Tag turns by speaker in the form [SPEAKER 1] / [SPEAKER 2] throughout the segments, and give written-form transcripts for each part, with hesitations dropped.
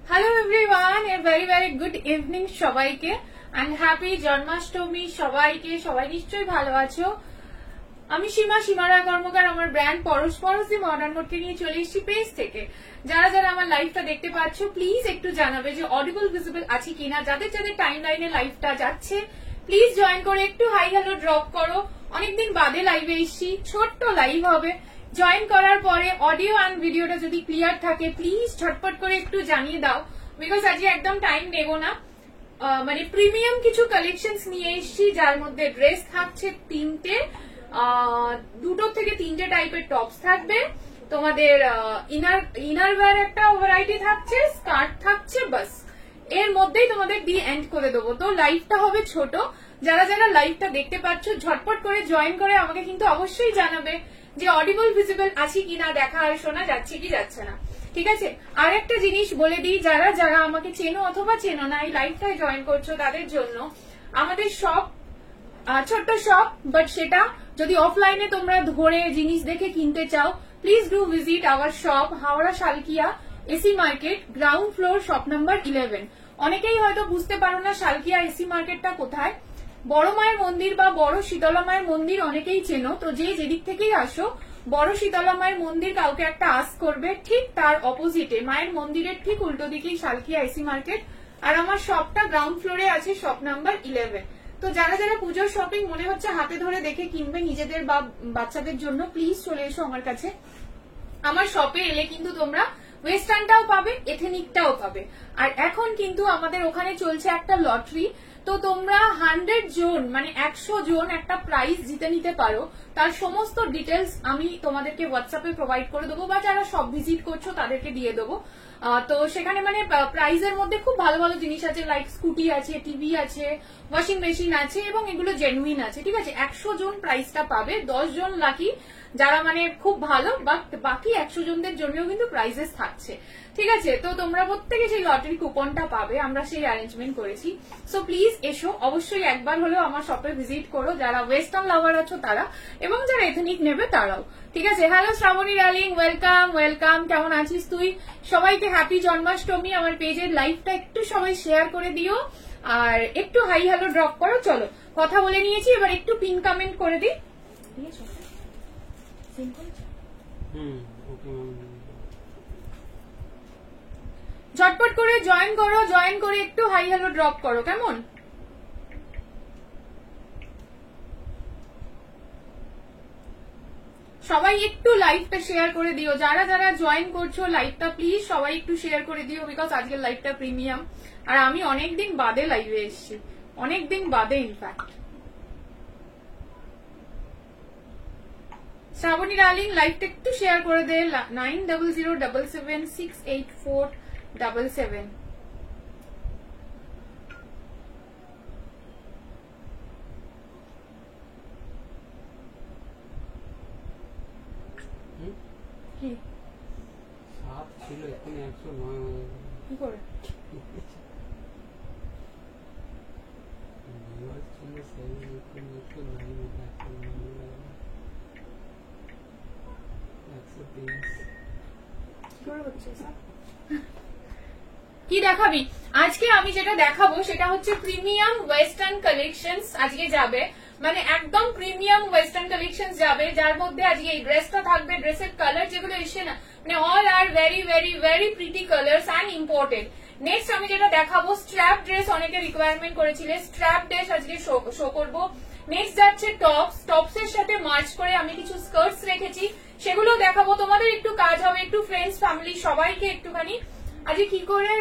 [SPEAKER 1] Hello everyone, a very very good evening সবাইকে and happy Janmashtami সবাইকে। সবাই নিশ্চয়ই ভালো আছো। আমি সীমারা কর্মকার, আমার ব্র্যান্ড পরশপরশি মডার্ন মোডকে নিয়ে চলে এসেছি পেজ থেকে। যারা যারা আমার লাইভটা দেখতে পাচ্ছ প্লিজ একটু জানাবে যে অডিবল ভিজিবল আছে কিনা। যাদের যাদের টাইম লাইনে লাইভটা যাচ্ছে প্লিজ জয়েন করে একটু হাই হ্যালো ড্রপ করো। অনেকদিন বাদে লাইভে এসেছি, ছোট্ট লাইভ হবে। জয়েন করার পরে অডিও অ্যান্ড ভিডিওটা যদি ক্লিয়ার থাকে প্লিজ ঝটপট করে একটু জানিয়ে দাও, বিকজ আজকে একদম টাইম নেব না। মানে প্রিমিয়াম কিছু কালেকশন নিয়ে এসেছি, যার মধ্যে ড্রেস থাকছে তিনটে, দুটো থেকে তিনটে টাইপের টপস থাকবে, তোমাদের ইনারওয়্যার একটা ভ্যারাইটি থাকছে, স্কার্ট থাকছে, বাস এর মধ্যেই তোমাদের দিয়ে এন্ড করে দেবো। তো লাইভটা হবে ছোট। যারা যারা লাইভটা দেখতে পাচ্ছ ঝটপট করে জয়েন করে আমাকে কিন্তু অবশ্যই জানাবে যে অডিবল ভিজিবল আছে কিনা, দেখা আর শোনা যাচ্ছে কি যাচ্ছে না। ঠিক আছে, আর একটা জিনিস বলে দিই, যারা যারা আমাকে চেনো অথবা চেনো না, এই লাইভটায় জয়েন করছো তাদের জন্য আমাদের শপ, ছোট্ট শপ, বাট সেটা যদি অফলাইনে তোমরা ধরে জিনিস দেখে কিনতে চাও please do visit our shop, Howrah Salkia AC market, ground floor, shop number 11। অনেকেই হয়তো বুঝতে পারো না শালকিয়া এসি মার্কেটটা কোথায়। বড় মায়ের মন্দির বা বড় শীতলা মায়ের মন্দির অনেকেই চেনো, তো যে যেদিক থেকেই আসো বড় শীতলা মায়ের মন্দির কাউকে একটা আস্ক করবে, ঠিক তার অপোজিটে মায়ের মন্দিরের ঠিক উল্টো দিকেই শালকিয়া এসি মার্কেট, আর আমার শপটা গ্রাউন্ড ফ্লোরে আছে, শপ নাম্বার 11। তো যারা যারা পুজোর শপিং মনে হচ্ছে হাতে ধরে দেখে কিনবে নিজেদের বা বাচ্চাদের জন্য, প্লিজ চলে এসো আমার কাছে। আমার শপে এলে কিন্তু তোমরা ওয়েস্টার্নটাও পাবে, এথেনিকটাও পাবে। আর এখন কিন্তু আমাদের ওখানে চলছে একটা লটারি, তো তোমরা 100 জন মানে 100 জন একটা প্রাইজ জিতে নিতে পারো। তার সমস্ত ডিটেলস আমি তোমাদেরকে হোয়াটসঅ্যাপে প্রোভাইড করে দেবো, বা যারা সব ভিজিট করছো তাদেরকে দিয়ে দেবো। তো সেখানে মানে প্রাইজের মধ্যে খুব ভালো ভালো জিনিস আছে, লাইক স্কুটি আছে, টিভি আছে, ওয়াশিং মেশিন আছে, এবং এগুলো জেনুইন আছে। ঠিক আছে, 100 জন প্রাইজটা পাবে, 10 জন লাকি যারা মানে খুব ভালো, বাট বাকি 100 জনদের জন্যও কিন্তু প্রাইজেস থাকছে। ঠিক আছে, তো তোমরা প্রত্যেকে সেই লটারি কুপনটা পাবে, আমরা সেই অ্যারেঞ্জমেন্ট করেছি। সো প্লিজ এসো, অবশ্যই একবার হলেও আমার শপে ভিজিট করো, যারা ওয়েস্টার্ন লাভার আছো তারা, এবং যারা এথনিক নেবে তারাও। ঠিক আছে, hello Shrabani darling, welcome welcome, কেমন আছিস তুই? সবাইকে হ্যাপি জন্মাষ্টমী। আমার পেজের লাইভটা একটু সবাই শেয়ার করে দিও আর একটু হাই হ্যালো ড্রপ করো। চলো, কথা বলে নিয়েছি, এবার একটু পিন কমেন্ট করে দিই। ঝটপট করে জয়েন করো, জয়েন করে একটু হাই হ্যালো ড্রপ করো, কেমন? সবাই একটু লাইভটা শেয়ার করে দিও, যারা যারা জয়েন করছো লাইভটা প্লিজ সবাই একটু শেয়ার করে দিও, বিকজ আজকের লাইভটা প্রিমিয়াম। আর আমি অনেকদিন বাদে লাইভে এসেছি, অনেকদিন বাদে ইনফ্যাক্ট। শ্রাবণী ডার্লিং লাইভটা একটু শেয়ার করে দে, 9007768477। কি করে কি দেখাবি আজকে? আমি যেটা দেখাবো সেটা হচ্ছে প্রিমিয়াম ওয়েস্টার্ন কালেকশনস আজকে যাবে, মানে একদম প্রিমিয়াম ওয়েস্টার্ন কালেকশনস যাবে, যার মধ্যে আজকে এই ড্রেসটা থাকবে। ড্রেসের কালার যেগুলো এসে না, মানে all are very very very pretty colours and imported. Next আমি যেটা দেখাবো স্ট্র্যাপ ড্রেস, অনেকে রিকোয়ারমেন্ট করেছিলে, স্ট্র্যাপ ড্রেস আজকে শো করবো। নেক্সট যাচ্ছে টপস, টপস এর সাথে মার্চ করে আমি কিছু স্কার্টস রেখেছি, সেগুলো দেখাবো। তোমাদের একটু কাজ হবে, একটু ফ্রেন্ডস ফ্যামিলি সবাইকে একটুখানি আজকে কি করে,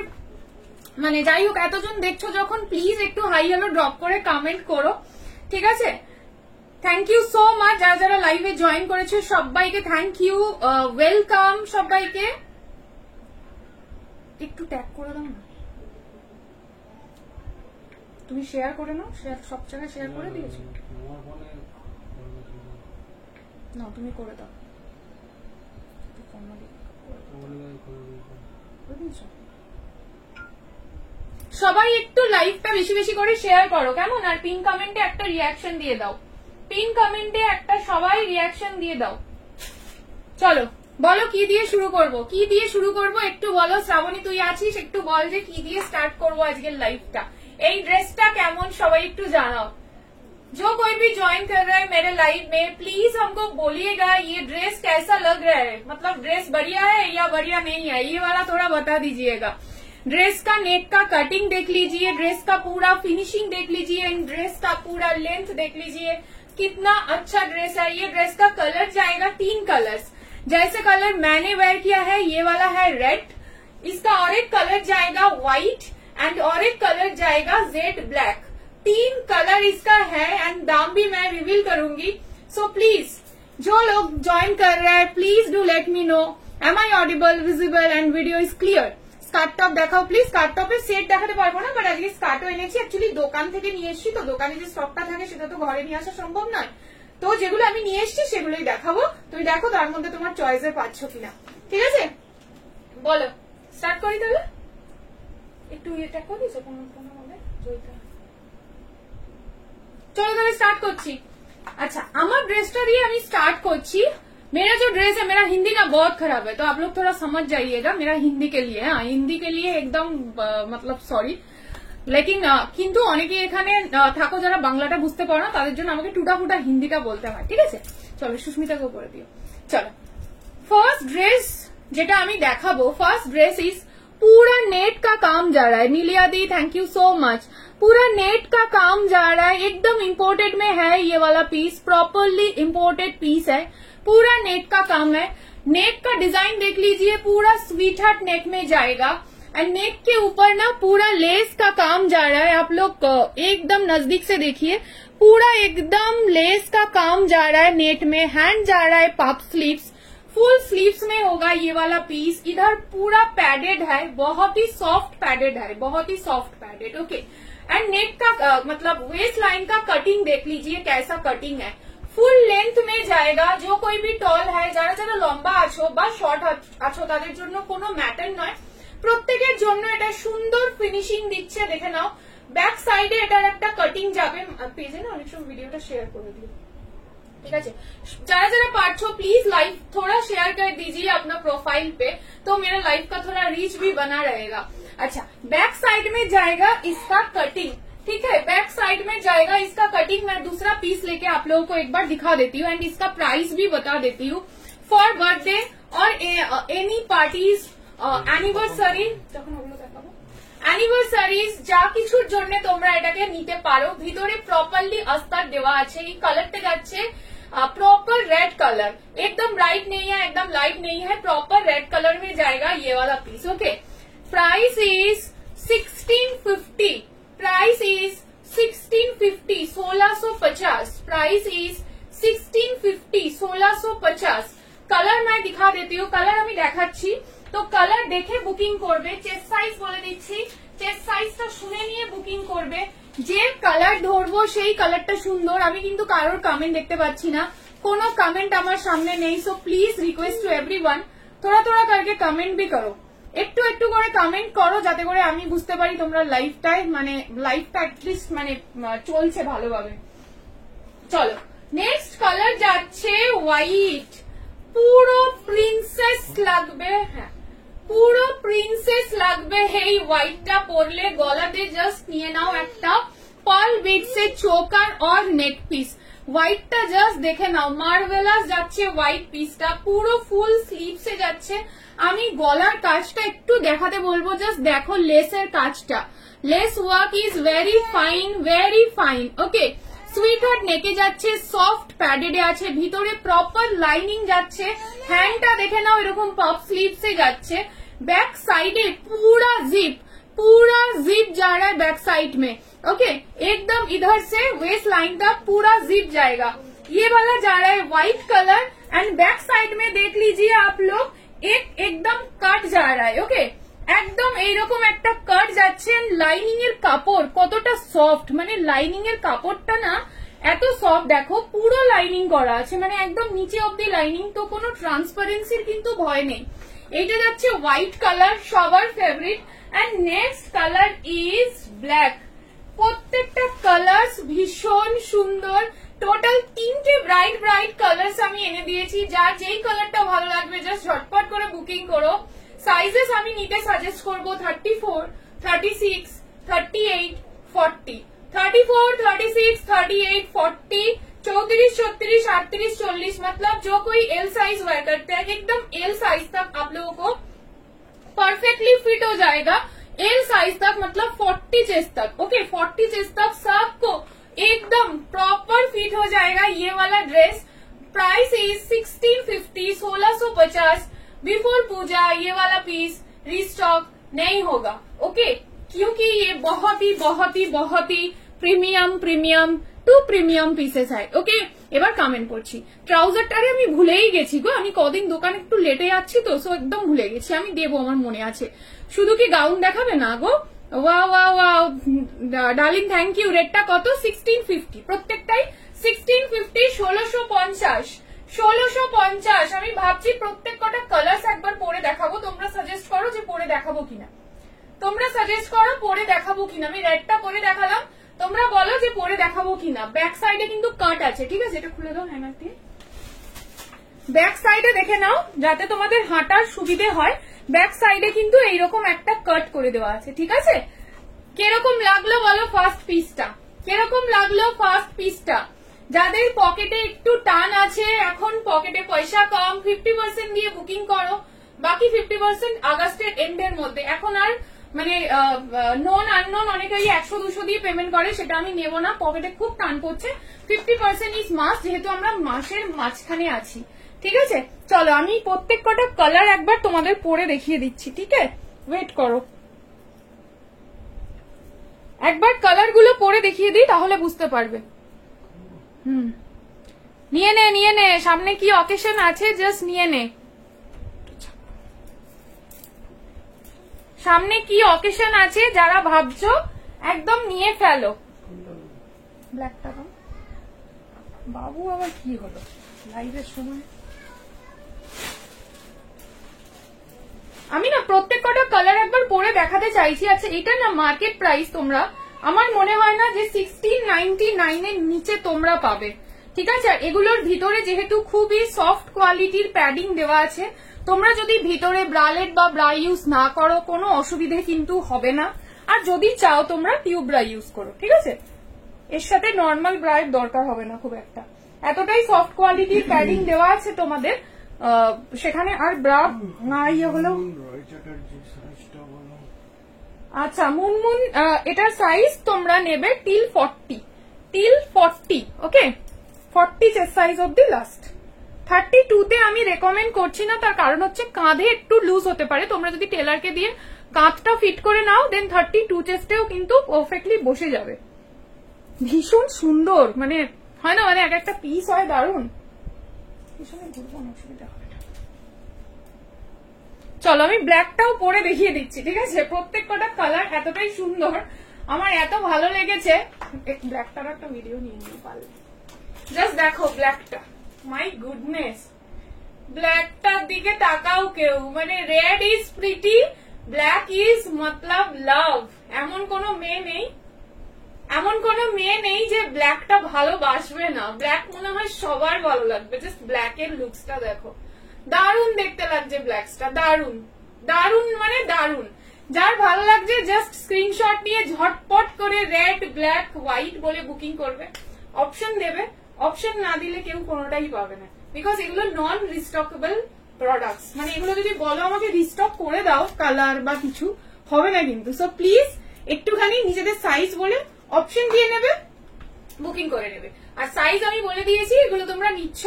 [SPEAKER 1] মানে যাই হোক এতজন দেখছো যখন প্লিজ একটু হাই হ্যালো ড্রপ করে কমেন্ট করো। ঠিক আছে, থ্যাংক ইউ সো মাচ যারা যারা লাইভে জয়েন করেছে সবাইকে থ্যাংক ইউ, ওয়েলকাম সবাইকে। একটু ট্যাগ করে দাও না, তুমি শেয়ার করে নাও, শেয়ার সব জায়গায় শেয়ার করে দিয়েছো না, তুমি করে দাও। সবাই একটু লাইভটা বেশি বেশি করে শেয়ার করো, কেমন? আর পিন কমেন্টে একটা রিয়াকশন দিয়ে দাও, পিন কমেন্টে একটা সবাই রিয়াকশন দিয়ে দাও। চলো বলো কি দিয়ে শুরু করব, কি দিয়ে শুরু করব একটু বলো। শ্রাবণী তুই আছিস, একটু বল যে কি দিয়ে স্টার্ট করব আজকের লাইভটা। এই ড্রেসটা কেমন সবাই একটু জানাও। जो कोई भी ज्वाइन कर रहा है मेरे लाइव में प्लीज हमको बोलिएगा ये ड्रेस कैसा लग रहा है, मतलब ड्रेस बढ़िया है या बढ़िया नहीं है, ये वाला थोड़ा बता दीजिएगा। ड्रेस का नेक का कटिंग देख लीजिए, ड्रेस का पूरा फिनिशिंग देख लीजिए, ड्रेस का पूरा लेंथ देख लीजिए, कितना अच्छा ड्रेस है। ये ड्रेस का कलर जाएगा 3 कलर्स, जैसे कलर मैंने वेयर किया है ये वाला है रेड, इसका और एक कलर जाएगा व्हाइट एंड और एक कलर जाएगा जेड ब्लैक। 3 कलर इसका है एंड दाम भी मैं रिवील करूंगी। सो प्लीज जो लोग ज्वाइन कर रहे हैं please do let me know am I audible, visible and video is clear. Skirt top দেখাও প্লিজ। স্কার্ট টপের সেট দেখাতে পারবো না, বাট আজকে স্কার্টও এনেছি। অ্যাকচুয়ালি দোকান থেকে নিয়ে এসেছি, তো দোকানে যে স্টকটা থাকে সেটা তো ঘরে নিয়ে আসা সম্ভব নয়, তো যেগুলো আমি নিয়ে এসেছি সেগুলোই দেখাবো। তুমি দেখো তার মধ্যে তোমার চয়েসে পাচ্ছ কিনা, ঠিক আছে? বলো স্টার্ট করি তাহলে। একটু এটা করি যখন চলো তাহলে স্টার্ট করছি। अच्छा আমার ড্রেসটা দিয়ে আমি স্টার্ট করছি। मेरा जो ड्रेस है, मेरा हिंदी ना बहुत खराब है, तो आप लोग थोड़ा समझ जाइएगा मेरा हिंदी के लिए। हाँ हिंदी के लिए एकदम मतलब सॉरी, लेकिन কিন্তু অনেকে এখানে থাকো যারা বাংলাটা বুঝতে পারো না, তাদের জন্য আমাকে টুটা ফুটা হিন্দিটা বলতে হয়, ঠিক আছে? চলো সুস্মিতাকে করে দিও। চলো ফার্স্ট ड्रेस যেটা আমি দেখাবো, ফার্স্ট ड्रेस इज पूरा नेट का काम जा रहा है। नीलिया दी थैंक यू सो मच। पूरा नेट का काम जा रहा है, एकदम इम्पोर्टेड में है ये वाला पीस, प्रॉपरली इम्पोर्टेड पीस है, पूरा नेट का काम है। नेक का डिजाइन देख लीजिए, पूरा स्वीट हार्ट नेक में जाएगा एंड नेक के ऊपर ना पूरा लेस का काम जा रहा है। आप लोग एकदम नजदीक से देखिए, पूरा एकदम लेस का काम जा रहा है नेट में। हैंड जा रहा है पफ स्लीव्स, फुल स्लीव्स में होगा ये वाला पीस। इधर पूरा पैडेड है, बहुत ही सॉफ्ट पैडेड है, बहुत ही soft padded. Okay and neck का मतलब वेस्ट लाइन का कटिंग देख लीजिए कैसा कटिंग है, ফুল লেন্থ মে জায়গা। जो कोई भी टॉल है, যারা যারা লম্বা আছো বা শর্ট আছো তাদের জন্য কোনো ম্যাটার নয়, প্রত্যেকের জন্য এটা সুন্দর ফিনিশিং দিচ্ছে। দেখে নাও ব্যাক সাইডে এটার একটা কাটিং যাবে। পেজে না অনেক সময় ভিডিওটা শেয়ার করে দিও, ठीक है? जरा जरा पार्टो प्लीज लाइव थोड़ा शेयर कर दीजिए अपना प्रोफाइल पे, तो मेरा लाइव का थोड़ा रीच भी बना रहेगा। अच्छा बैक साइड में जाएगा इसका कटिंग, ठीक है? बैक साइड में जाएगा इसका कटिंग। मैं दूसरा पीस लेके आप लोगों को एक बार दिखा देती हूँ एंड इसका प्राइस भी बता देती हूँ। फॉर बर्थडे और एनी पार्टीज অ্যানিভার্সারি, যখন ওগুলো দেখাবো অ্যানিভার্সারিজ যা কিছুর জন্য তোমরা এটাকে নিতে পারো। ভিতরে প্রপারলি अस्तर দেওয়া আছে। এই কালারটা যাচ্ছে प्रॉपर रेड कलर, एकदम ब्राइट नहीं है एकदम लाइट नहीं है, प्रॉपर रेड कलर में जाएगा ये वाला पीस। Okay price is 1650, price is 1650 1650, price is 1650 1650। Colour मैं दिखा देती हूँ, कलर আমি দেখাচ্ছি, তো कलर দেখে বুকিং করবে। চেস্ট সাইজ বলে দিচ্ছি, চেস্ট সাইজটা শুনে নিয়ে বুকিং করবে। যে কালার ধরবো সেই কালারটা সুন্দর। আমি কিন্তু কারোর কমেন্ট দেখতে পাচ্ছি না, কোনো কমেন্ট আমার সামনে নেই। So please request to everyone थोड़ा थोड़ा करके कमेंट भी करो, একটু একটু করে কমেন্ট করো যাতে করে আমি বুঝতে পারি তোমরা লাইভটাই মানে লাইভটা অ্যাটলিস্ট মানে চলছে ভালোভাবে। চলো নেক্সট কালার যাচ্ছে হোয়াইট, পুরো প্রিন্সেস লাগবে। হ্যাঁ পুরো প্রিন্সেস লাগবে এই হোয়াইটটা পরলে। গলাতে জাস্ট নিয়ে নাও একটা পার্ল বিটসের চোকার और নেক পিস। হোয়াইটটা জাস্ট দেখে নাও, মার্ভেলাস যাচ্ছে হোয়াইট পিসটা, পুরো ফুল স্লিভসে যাচ্ছে। আমি গলার কাজটা একটু দেখাতে বলবো, জাস্ট দেখো লেসের কাজটা, less work is very fine very fine. Okay sweet heart নেকে যাচ্ছে, সফট প্যাডেডে আছে, ভিতরে প্রপার লাইনিং যাচ্ছে। হ্যান্ডটা দেখে নাও এরকম পপ স্লিভসে যাচ্ছে। बैक साइड पूरा जिप जा रहा है बैक साइड में। ओके एकदम इधर से वेस्ट लाइन तक पूरा जिप जाएगा। ये वाला जा रहा है white colour and back side में देख लीजिए आप लोग एकदम कट जा रहा है। ओके একদম এইরকম একটা কাট যাচ্ছে। লাইনিং এর কাপড় কতটা সফট, মানে লাইনিং এর কাপড়টা না এত সফট, দেখো পুরো লাইনিং করা আছে, মানে একদম নিচে অব্দি লাইনিং, তো কোনো ট্রান্সপারেন্সির কিন্তু ভয় নেই। এটা যাচ্ছে হোয়াইট কালার, সবার favourite. And next colour is black. প্রত্যেকটা কালার্স ভীষণ সুন্দর। টোটাল 3টে ব্রাইট ব্রাইট কালার্স আমি এনে দিয়েছি, যার যেই কালারটা ভালো লাগবে জাস্ট ঝটপট করে বুকিং করো। সাইজেস আমি নিতে সাজেস্ট করবো 34, 36, 38, 40, 34, 36, 38, 40, 34, 36, 38, 40, मतलब जो कोई एल साइज वेयर करते हैं एकदम एल साइज तक आप लोगों को परफेक्टली फिट हो जाएगा। एल साइज तक मतलब 40 चेस्ट तक, ओके 40 चेस्ट तक सबको एकदम प्रॉपर फिट हो जाएगा ये वाला ड्रेस। Price is 1650, 1650। बिफोर पूजा ये वाला पीस रीस्टॉक नहीं होगा, ओके क्योंकि ये बहुत ही প্রিমিয়াম টু প্রিমিয়াম পিসেস হয়। ওকে এবার কমেন্ট করছি, ট্রাউজারটারে আমি ভুলেই গেছি গো, আমি কদিন দোকানে একটু লেটে যাচ্ছি তো, সো একদম ভুলে গেছি। আমি দেবো, আমার মনে আছে। শুধু কি গাউন দেখাবে না গো? Wow wow wow darling, thank you. রেটটা কত? 1650, প্রত্যেকটাই 1650, 1650, 1650। আমি ভাবছি প্রত্যেক কটা কালার্স একবার পরে দেখাবো, তোমরা সাজেস্ট করো যে পরে দেখাবো কিনা, তোমরা সাজেস্ট করো পরে দেখাবো কিনা। আমি রেডটা পরে দেখালাম, তোমরা বলো যে পরে দেখাবো কিনা। ব্যাক সাইডে কিন্তু কাট আছে, ঠিক আছে? এটা খুলে দাও হ্যাঙ্গার দিয়ে। ব্যাক সাইডে দেখে নাও যাতে তোমাদের হাঁটার সুবিধে হয়। ব্যাক সাইডে কিন্তু এইরকম একটা কাট করে দেওয়া আছে, ঠিক আছে? কিরকম লাগলো বলো ফার্স্ট পিসটা? কিরকম লাগলো ফার্স্ট পিসটা? যাদের পকেটে একটু টান আছে, এখন পকেটে পয়সা কম, 50% দিয়ে বুকিং করো, বাকি 50% আগস্টের এন্ডের মধ্যে। এখন আর মানে নন আননোন অনেকেই 100-200 দিয়ে পেমেন্ট করে, সেটা আমি নেব না, পকেটে খুব টান পড়ছে। 50% ইজ মাস্ট, যেহেতু আমরা মাসের মাঝখানে আছি, ঠিক আছে? চলো আমি প্রত্যেক কটা কালার একবার তোমাদের পরে দেখিয়ে দিচ্ছি, ঠিক আছে? ওয়েট করো, একবার কালার গুলো পরে দেখিয়ে দিই, তাহলে বুঝতে পারবে। নিয়ে নে, সামনে কি অকেশন আছে জাস্ট নিয়ে নে। সামনে কি অকেশন আছে যারা ভাবছো একদম নিয়ে ফেলো। ব্ল্যাকটা বাবু আবার কি হলো লাইভের সময়? আমি না প্রত্যেক কটা কালার একবার পরে দেখাতে চাইছি। আচ্ছা এটা না মার্কেট প্রাইস তোমরা আমার মনে হয় না যে 1699 এর নিচে তোমরা পাবে, ঠিক আছে? এগুলোর ভিতরে যেহেতু খুবই সফট কোয়ালিটির প্যাডিং দেওয়া আছে, তোমরা যদি ভিতরে ব্রালেট বা ব্রা ইউজ না করো কোনো অসুবিধে কিন্তু হবে না। আর যদি চাও তোমরা টিউব ব্রা ইউজ করো, ঠিক আছে? এর সাথে নর্মাল ব্রায়ের দরকার হবে না খুব একটা, এতটাই সফট কোয়ালিটির প্যাডিং দেওয়া আছে তোমাদের সেখানে। আর ব্রা না ইয়ে হলো। আচ্ছা মুনমুন, এটার সাইজ তোমরা নেবে টিল 40, ওকে 40 চেস্ট সাইজ অব্দি লাস্ট। 32 তে আমি রেকমেন্ড করছি না, তার কারণ হচ্ছে কাঁধে একটু লুজ হতে পারে। তোমরা যদি টেলারকে দিয়ে কাঁধটা ফিট করে নাও দেন 32 চেস্টেও কিন্তু পারফেক্টলি বসে যাবে। ভীষণ সুন্দর, মানে হয় না, মানে এক একটা পিস হয় দারুণ। চলো আমি ব্ল্যাকটাও পরে দেখিয়ে দিচ্ছি, ঠিক আছে? প্রত্যেক কটা কালার এতটাই সুন্দর, আমার এত ভালো লেগেছে। ব্ল্যাকটার একটা ভিডিও নিয়ে নিতে পারলে, জাস্ট দেখো ব্ল্যাকটা, মাই গুডনেস, ব্ল্যাকটার দিকে তাকাও কেউ। মানে red is pretty, black is মতলব লাভ। এমন কোনো মেয়ে নেই যে ব্ল্যাকটা ভালোবাসবে না। ব্ল্যাক মনে হয় সবার ভালো লাগবে। জাস্ট ব্ল্যাকের লুকসটা দেখো, দারুণ দেখতে লাগছে ব্ল্যাকসটা, দারুণ মানে দারুণ। যার ভালো লাগছে জাস্ট স্ক্রিনশট নিয়ে ঝটপট করে রেড, ব্ল্যাক, হোয়াইট বলে বুকিং করবে। অপশন দেবে, অপশন না দিলে কেউ কোনোটাই পাবে না, বিকজ এগুলো নন রিস্টকেবল প্রোডাক্টস। মানে এগুলো যদি বলো আমাকে রিস্টক করে দাও কালার বা কিছু, হবে না কিন্তু। সো প্লিজ একটুখানি নিজেদের সাইজ বলে অপশন দিয়ে নেবে, বুকিং করে নেবে। আর সাইজ আমি বলে দিয়েছি, এগুলো তোমরা নিচ্ছ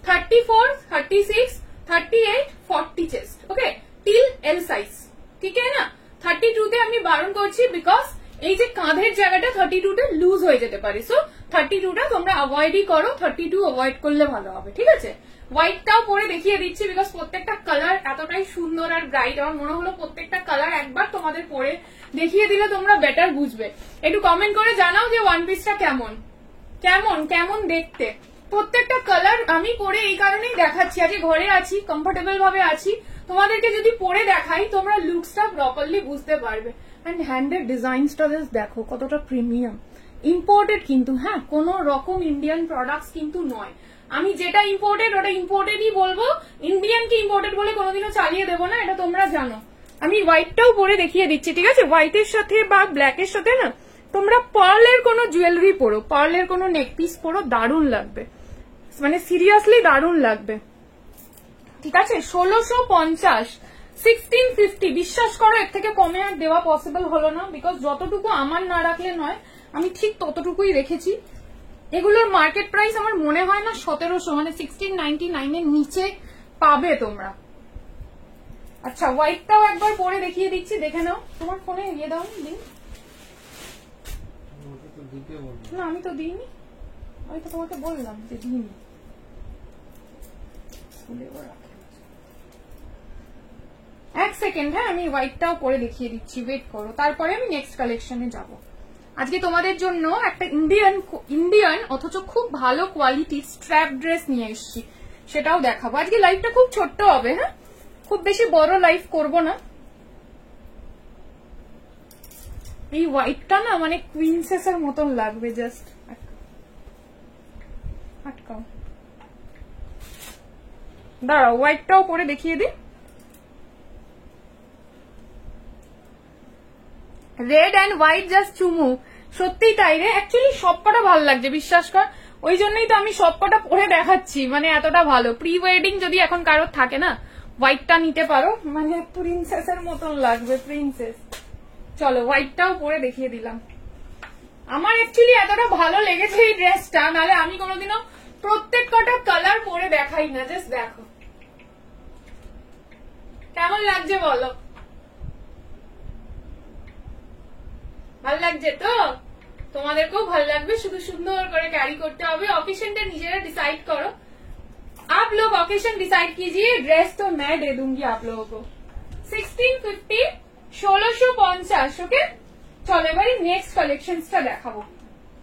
[SPEAKER 1] 34, 36, 38, 40 চেস্ট, ওকে টিল এল সাইজ, ঠিক আছে না? 32 তে আমি বারণ করছি বিকজ এই যে কাঁধের জায়গাটা 32 তে লুজ হয়ে যেতে পারে। সো 32 টা তোমরা অ্যাভয়েডই করো, 32 অ্যাভয়েড করলে ভালো হবে, ঠিক আছে? হোয়াইটটাও পরে দেখিয়ে দিচ্ছি বিকজ প্রত্যেকটা কালার এতটাই সুন্দর আর ব্রাইট, আমার মনে হলো প্রত্যেকটা কালার একবার তোমাদের পরে দেখিয়ে দিলে তোমরা বেটার বুঝবে। একটু কমেন্ট করে জানাও যে ওয়ান পিসটা কেমন কেমন কেমন দেখতে। প্রত্যেকটা কালার আমি পরে এই কারণেই দেখাচ্ছি, আজকে ঘরে আছি, কমফোর্টেবল ভাবে আছি, তোমাদেরকে যদি পরে দেখাই তোমরা লুকসটা প্রপারলি বুঝতে পারবে। এন্ড হ্যান্ডের ডিজাইনসটা জাস্ট দেখো কতটা প্রিমিয়াম, ইম্পোর্টেড কিন্তু, হ্যাঁ কোনো রকম ইন্ডিয়ান প্রোডাক্টস কিন্তু নয়। আমি যেটা ইম্পোর্টেড ওটা ইম্পোর্টেডই বলবো, ইন্ডিয়ান কি ইম্পোর্টেড বলে কোনোদিনও চালিয়ে দেবো না, এটা তোমরা জানো। আমি হোয়াইটটাও পরে দেখিয়ে দিচ্ছি, ঠিক আছে? হোয়াইটের সাথে বা ব্ল্যাকের সাথে না তোমরা পার্লের কোনো জুয়েলারি পরো, পার্লের কোনো নেক পিস পরো, দারুণ লাগবে, মানে সিরিয়াসলি দারুণ লাগবে, ঠিক আছে? 1650, 1650, বিশ্বাস করো এর থেকে কমে আর দেওয়া পসিবল হলো না, বিকজ যতটুকু আমার না রাখলে নয়, আমি ঠিক ততটুকুই রেখেছি। এগুলোর মার্কেট প্রাইস আমার মনে হয় না 1700, মানে 1699 এর নিচে পাবে তোমরা। আচ্ছা, হোয়াইটটাও একবার পরে দেখিয়ে দিচ্ছি, দেখে নাও। তোমার ফোনে ইয়ে দাও দিন না, আমি তো দিইনি, আমি তো তোমাকে বললাম যে দিইনি। এক সেকেন্ড, হ্যাঁ আমি হোয়াইটটাও পরে দেখিয়ে দিচ্ছি, ওয়েট করো, তারপরে আমি নেক্সট কালেকশনে যাব। আজকে তোমাদের জন্য একটা ইন্ডিয়ান অথচ খুব ভালো কোয়ালিটির স্ট্র্যাপ ড্রেস নিয়ে এসেছি, সেটাও দেখাবো। আজকে লাইভটা খুব ছোট্ট হবে, হ্যাঁ খুব বেশি বড় লাইভ করব না। এই হোয়াইটটা না মানে প্রিন্সেসের মতন লাগবে, জাস্ট আটকাও, দাঁড়াও হোয়াইটটাও পরে দেখিয়ে দিই। রেড অ্যান্ড হোয়াইট জাস্ট চুমু, সত্যিই তাই রে, অ্যাকচুয়ালি সবকটা ভালো লাগছে, বিশ্বাস কর, ওই জন্যই তো আমি সবকটা পরে দেখাচ্ছি, মানে এতটা ভালো। প্রি ওয়েডিং যদি এখন কারোর থাকে না, হোয়াইটটা নিতে পারো, মানে প্রিন্সেসের মতন লাগবে, প্রিন্সেস। চলো হোয়াইটটাও পরে দেখিয়ে দিলাম। আমার অ্যাকচুয়ালি এতটা ভালো লেগেছে এই ড্রেসটা, নাহলে আমি কোনোদিনও প্রত্যেক কটা কালার পরে দেখাই না। জাস্ট দেখো কেমন লাগছে বলো, ভালো লাগছে তো? তোমাদেরকেও ভালো লাগবে, শুধু সুন্দর করে ক্যারি করতে হবে। ऑकेशन নিজেরা ডিসাइड करो, आप लोग ऑकेशन डिसाइड कीजिए, ड्रेस तो मैं दे दूंगी आप लोगों को। 1650, 1650, ওকে? চলো এবারে নেক্সট কালেকশনসটা দেখাবো।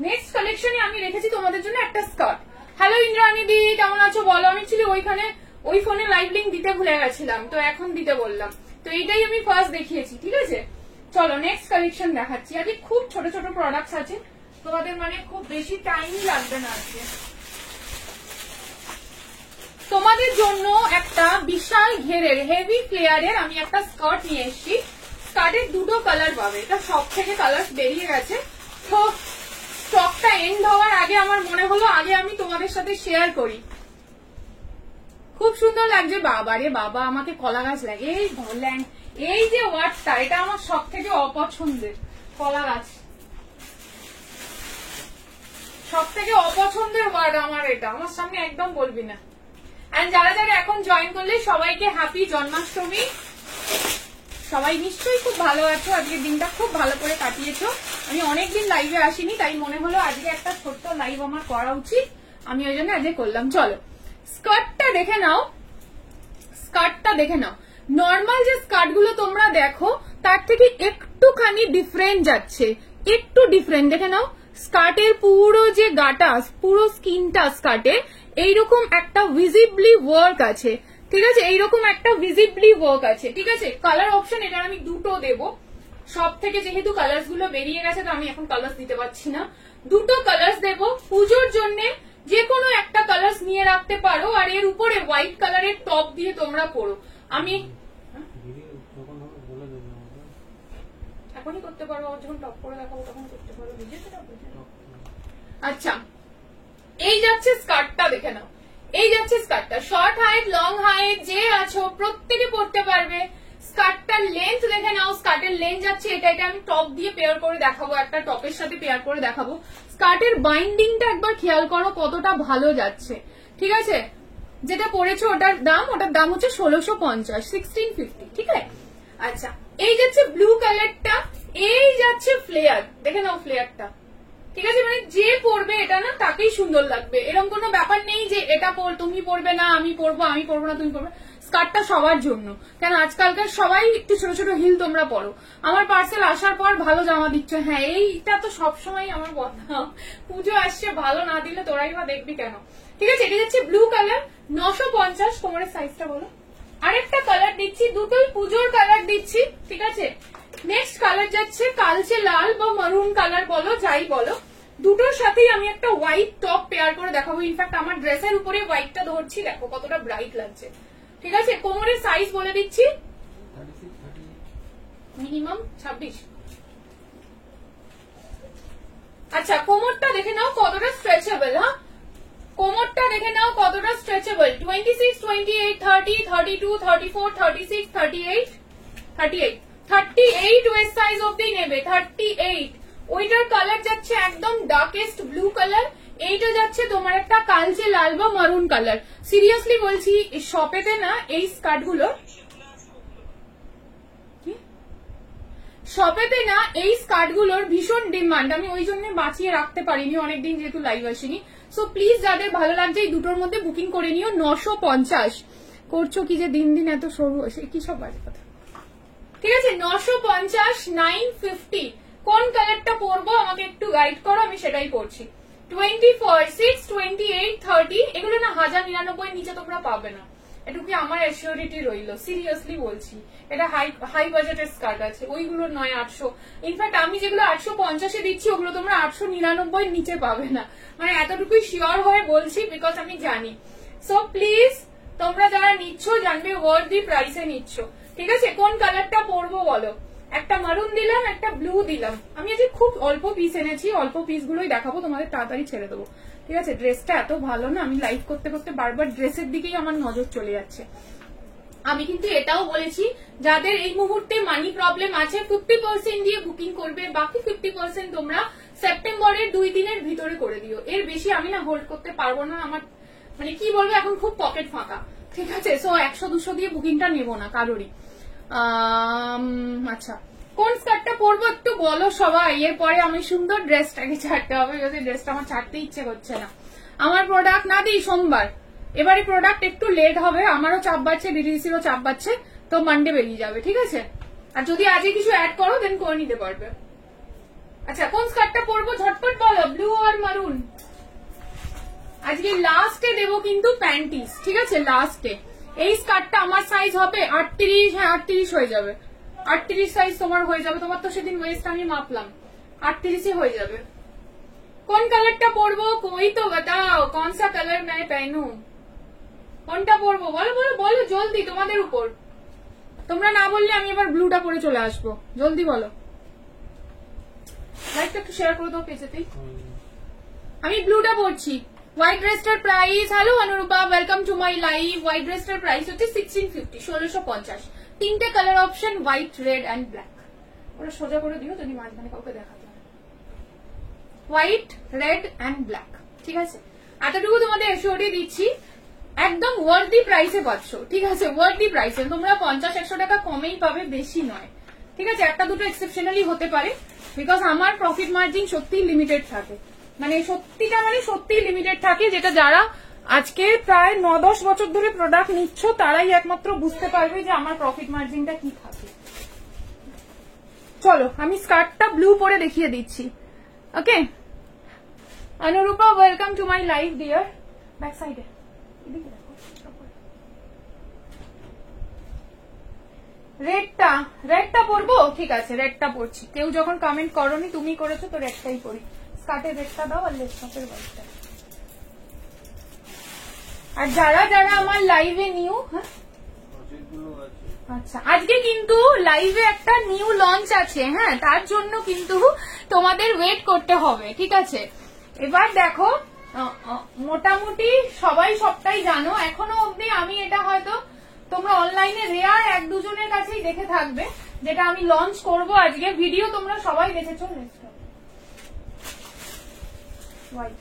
[SPEAKER 1] নেক্সট কালেকশনে আমি রেখেছি তোমাদের জন্য একটা স্কার্ট। হ্যালো ইন্দ্রাণী দি, কেমন আছো বলো? আমি ছিল ওইখানে ওই ফোনে লাইভ লিংক দিতে ভুলে গেছিলাম, তো এখন দিতে বললাম, তো এইটাই আমি ফার্স্ট দেখিয়েছি, ঠিক আছে? চলো নেক্সট কালেকশন দেখাচ্ছি। আজকে খুব ছোট ছোট প্রোডাক্টস আছে, তোমাদের মানে খুব বেশি টাইমই লাগবে না আজকে। তোমাদের জন্য একটা বিশাল ঘেরের হেভি ফ্লেয়ারের আমি একটা স্কার্ট নিয়ে এসেছি। স্কার্টের দুটো কালার পাবে, এটা সব থেকে কালার বেরিয়ে গেছে, তো স্টকটা এন্ড হওয়ার আগে আমার মনে হলো আগে আমি তোমাদের সাথে শেয়ার করি। খুব সুন্দর লাগছে, বাবা রে বাবা, আমাকে কলা গাছ লাগে, এই যে ওয়ার্ডটা, এটা আমার সব থেকে অপছন্দের, কলা গাছ সব থেকে অপছন্দের ওয়ার্ড আমার, এটা আমার সামনে একদম বলবি না। এন্ড যারা যারা এখন জয়েন করলে সবাইকে হ্যাপি জন্মাষ্টমী। সবাই নিশ্চয়ই খুব ভালো আছো, আজকের দিনটা খুব ভালো করে কাটিয়েছো। আমি অনেকদিন লাইভে আসিনি, তাই মনে হলো আজকে একটা ছোট্ট লাইভ আমার করা উচিত, আমি ওই জন্য আজকে করলাম। চলো স্কার্টটা দেখে নাও, স্কার্টটা দেখে নাও। নর্মাল যে স্কার্ট গুলো তোমরা দেখো তার থেকে একটুখানি ডিফারেন্ট যাচ্ছে, একটু ডিফারেন্ট, দেখে নাও। স্কার্টের পুরো যে গাটা, পুরো স্কিনটা স্কার্টে এইরকম একটা ভিজিবলি ওয়ার্ক আছে, ঠিক আছে? এইরকম একটা ভিজিবলি ওয়ার্ক আছে, ঠিক আছে? কালার অপশন এটার আমি দুটো দেবো, সব থেকে যেহেতু কালার্স গুলো বেরিয়ে গেছে তো আমি এখন কালার্স দিতে পারছি না, দুটো কালার্স দেবো। পুজোর জন্য যে কোনো একটা কালার্স নিয়ে রাখতে পারো, আর এর উপরে হোয়াইট কালারের টপ দিয়ে তোমরা পরো। আমি এখনই করতে পারবো, যখন টপ করে দেখাবো তখন করতে পারবো, বুঝেছো? আচ্ছা, এই যাচ্ছে স্কার্টটা, দেখে নাও, এই যাচ্ছে স্কার্টটা। শর্ট হাইট, লং হাইট যে আছো প্রত্যেকে পরতে পারবে। স্কার্টটার লেন্থ দেখে নাও, স্কার্টের লেন্থ যাচ্ছে এটা, এটা আমি টপ দিয়ে পেয়ার করে দেখাবো, একটা টপের সাথে পেয়ার করে দেখাবো। স্কার্টের বাইন্ডিংটা একবার খেয়াল করো কতটা ভালো যাচ্ছে, ঠিক আছে? যেটা পরেছো ওটার দাম হচ্ছে 1650, 1650, ঠিক আছে? আচ্ছা, এই যাচ্ছে ব্লু কালারটা, এই যাচ্ছে ফ্লেয়ার, দেখে নাও ফ্লেয়ারটা, ঠিক আছে? মানে যে পরবে এটা না তাকেই সুন্দর লাগবে, এরকম কোনো ব্যাপার নেই যে এটা তুমি পরবে না আমি পরবো, আমি পরবো না তুমি পরবে। স্কার্টটা সবার জন্য, কেন আজকালকার সবাই একটু ছোট ছোট হিল তোমরা পরো। আমার পার্সেল আসার পর ভালো জামা দিচ্ছ, হ্যাঁ এইটা তো সবসময় আমার কথা, পুজো আসছে ভালো না দিলে তোরাই বা দেখবি কেন, ঠিক আছে? এটা যাচ্ছে ব্লু কালার, 950। কোমরের সাইজটা বলো। আরেকটা কালার দিচ্ছি, দুটোই পুজোর কালার দিচ্ছি, ঠিক আছে? নেক্সট কালার যাচ্ছে কালচে লাল বা মারুন কালার বলো, যাই বলো, দুটোর সাথেই আমি একটা হোয়াইট টপ পেয়ার করে দেখাবো। ইনফ্যাক্ট আমার ড্রেসের উপরে হোয়াইটটা ধরছি, দেখো কতটা ব্রাইট লাগছে। ঠিক আছে, কোমরের সাইজ বলে দিচ্ছি, মিনিমাম 26। আচ্ছা, কোমরটা দেখে নাও কতটা স্ট্রেচেবল। হ্যাঁ, কোমরটা দেখে নাও কতটা স্ট্রেচেবল। 26, 28, 30, 32, 34, 36, 38, 38 ওয়েস্ট সাইজ অব্দি নেবে। 38। ওইটার কালার যাচ্ছে একদম ডার্কেস্ট ব্লু কালার, এইটা যাচ্ছে তোমার একটা কালচে লাল বা মারুন কালার। সিরিয়াসলি বলছি, শপেতে না এই স্কার্ট গুলোর ভীষণ ডিমান্ড। আমি ওই জন্য বাঁচিয়ে রাখতে পারিনি অনেকদিন, যেহেতু লাইভ আসিনি। সো প্লিজ যাদের ভালো লাগছে এই দুটোর মধ্যে বুকিং করে নিও। 950 করছো কি যে দিন দিন এত সরু হয়েছে, কি সব বাজে কথা। ঠিক আছে, 950, 950। কোন কালারটা পরবো আমাকে একটু গাইড করো, আমি সেটাই পরছি। 24, 6, 28, 30 এগুলো না 1099 নিচে তোমরা পাবে না, এটুকু আমার অ্যাসিওরিটি রইলো। সিরিয়াসলি বলছি, এটা হাই বাজেটের স্কার্ট আছে, ওইগুলো নয় 800। ইনফ্যাক্ট আমি যেগুলো 850 দিচ্ছি ওগুলো তোমরা 899 নিচে পাবে না, মানে এতটুকুই শিওর হয়ে বলছি, বিকজ আমি জানি। সো প্লিজ তোমরা যারা নিচ্ছ জানবে ওয়ার্থি প্রাইসে নিচ্ছ। ঠিক আছে, কোন কালারটা পরবো বলো? একটা মারুন দিলাম, একটা ব্লু দিলাম। আমি আজকে খুব অল্প পিস এনেছি, অল্প পিস গুলোই দেখাবো তোমাদের, তাড়াতাড়ি ছেড়ে দেবো। ঠিক আছে, ড্রেসটা এত ভালো না, আমি লাইভ করতে করতে বারবার ড্রেসের দিকেই আমার নজর চলে যাচ্ছে। আমি কিন্তু এটাও বলেছি, যাদের এই মুহূর্তে মানি প্রবলেম আছে 50% দিয়ে বুকিং করবে, বাকি 50% তোমরা সেপ্টেম্বরের 2 দিনের ভিতরে করে দিও। এর বেশি আমি না হোল্ড করতে পারবো না, আমার মানে কি বলবো, এখন খুব পকেট ফাঁকা। ঠিক আছে, সো 100-200 দিয়ে বুকিংটা নেবো না কারোরই। আচ্ছা, কোন স্কার্টটা পরবো একটু বলো সবাই, এরপরে আমি সুন্দর ড্রেসটাকে ছাড়তে হবে, যদি ড্রেসটা আমার ছাড়তে ইচ্ছে করছে না। আমার প্রোডাক্ট না দিই সোমবার, এবারে প্রোডাক্ট একটু লেট হবে, আমারও চাপ বাড়ছে, ডিডিসিরও চাপ বাড়ছে, তো মানডে বেরিয়ে যাবে। ঠিক আছে, আর যদি আজকে কিছু অ্যাড করো দেন করে নিতে পারবে। আচ্ছা, কোন স্কার্টটা পরবো ঝটপট বলো, ব্লু আর মারুন। আজকে লাস্টে দেবো কিন্তু প্যান্টিস। ঠিক আছে, লাস্টে। এই স্কার্টটা আমার সাইজ হবে 38, হ্যাঁ 38 হয়ে যাবে। 38 সাইজ তোমার হয়ে যাবে, তোমার তো সেদিন ওয়েস্ট আমি মাপলাম, 38ই হয়ে যাবে। কোন কালারটা পরবো, কোই তো বাতাও কোন সা কালার मैं पहनूं, কোনটা পরবো বলো বলো বলো, জলদি, তোমাদের উপর। তোমরা না বললে আমি এবার ব্লুটা পরে চলে আসবো, জলদি বলো। লাইকটা একটু শেয়ার করে দাও পেজেতেই। আমি ব্লুটা পরছি। হোয়াইট ড্রেসটার price, hello Anurupa, welcome to my live. White ড্রেসটার প্রাইস হচ্ছে 1650, 1650। তিনটে colour option, white, red and black. ওরা সোজা করে দিও যদি মাঝখানে কাউকে দেখাতে হয়। White, red and black. ঠিক আছে, এতটুকু তোমাদের এসিওরিটি দিচ্ছি, একদম ওয়ার্থি প্রাইসে পাচ্ছ। ঠিক আছে, ওয়ার্থি প্রাইসে তোমরা 50-100 টাকা কমেই পাবে, বেশি নয়। ঠিক আছে, একটা দুটো এক্সেপশনালি হতে পারে, বিকজ আমার প্রফিট মার্জিন সত্যিই লিমিটেড থাকে, মানে সত্যিটা মানে সত্যিই লিমিটেড থাকে, যেটা যারা আজকে প্রায় 9-10 বছর ধরে প্রোডাক্ট নিচ্ছ তারাই একমাত্র বুঝতে পারবে যে আমার প্রফিট মার্জিনটা কি থাকে। চলো আমি স্কার্টটা ব্লু পরে দেখিয়ে দিচ্ছি। Okay, Anurupa, welcome to my live dear. Back সাইডে রেডটা পরবো। ঠিক আছে, রেডটা পরছি। কেউ যখন কমেন্ট করোনি, তুমি করেছো, তো রেডটাই পরি। স্কার্টের রেডটা দাও আর লেসকাপের হোয়াইটটা। আর যারা যারা আমার লাইভে নিউ, হ্যাঁ আচ্ছা, আজকে কিন্তু লাইভে একটা নিউ লঞ্চ আছে, হ্যাঁ তার জন্য কিন্তু তোমাদের ওয়েট করতে হবে। ঠিক আছে, এবার দেখো, মোটামুটি সবাই সবটাই জানো, এখনো অব্দি আমি এটা হয়তো তোমরা অনলাইনে রেয়ার 1-2 জনের কাছেই দেখে থাকবে, যেটা আমি লঞ্চ করব আজকে। ভিডিও তোমরা সবাই দেখেছো। হোয়াইট,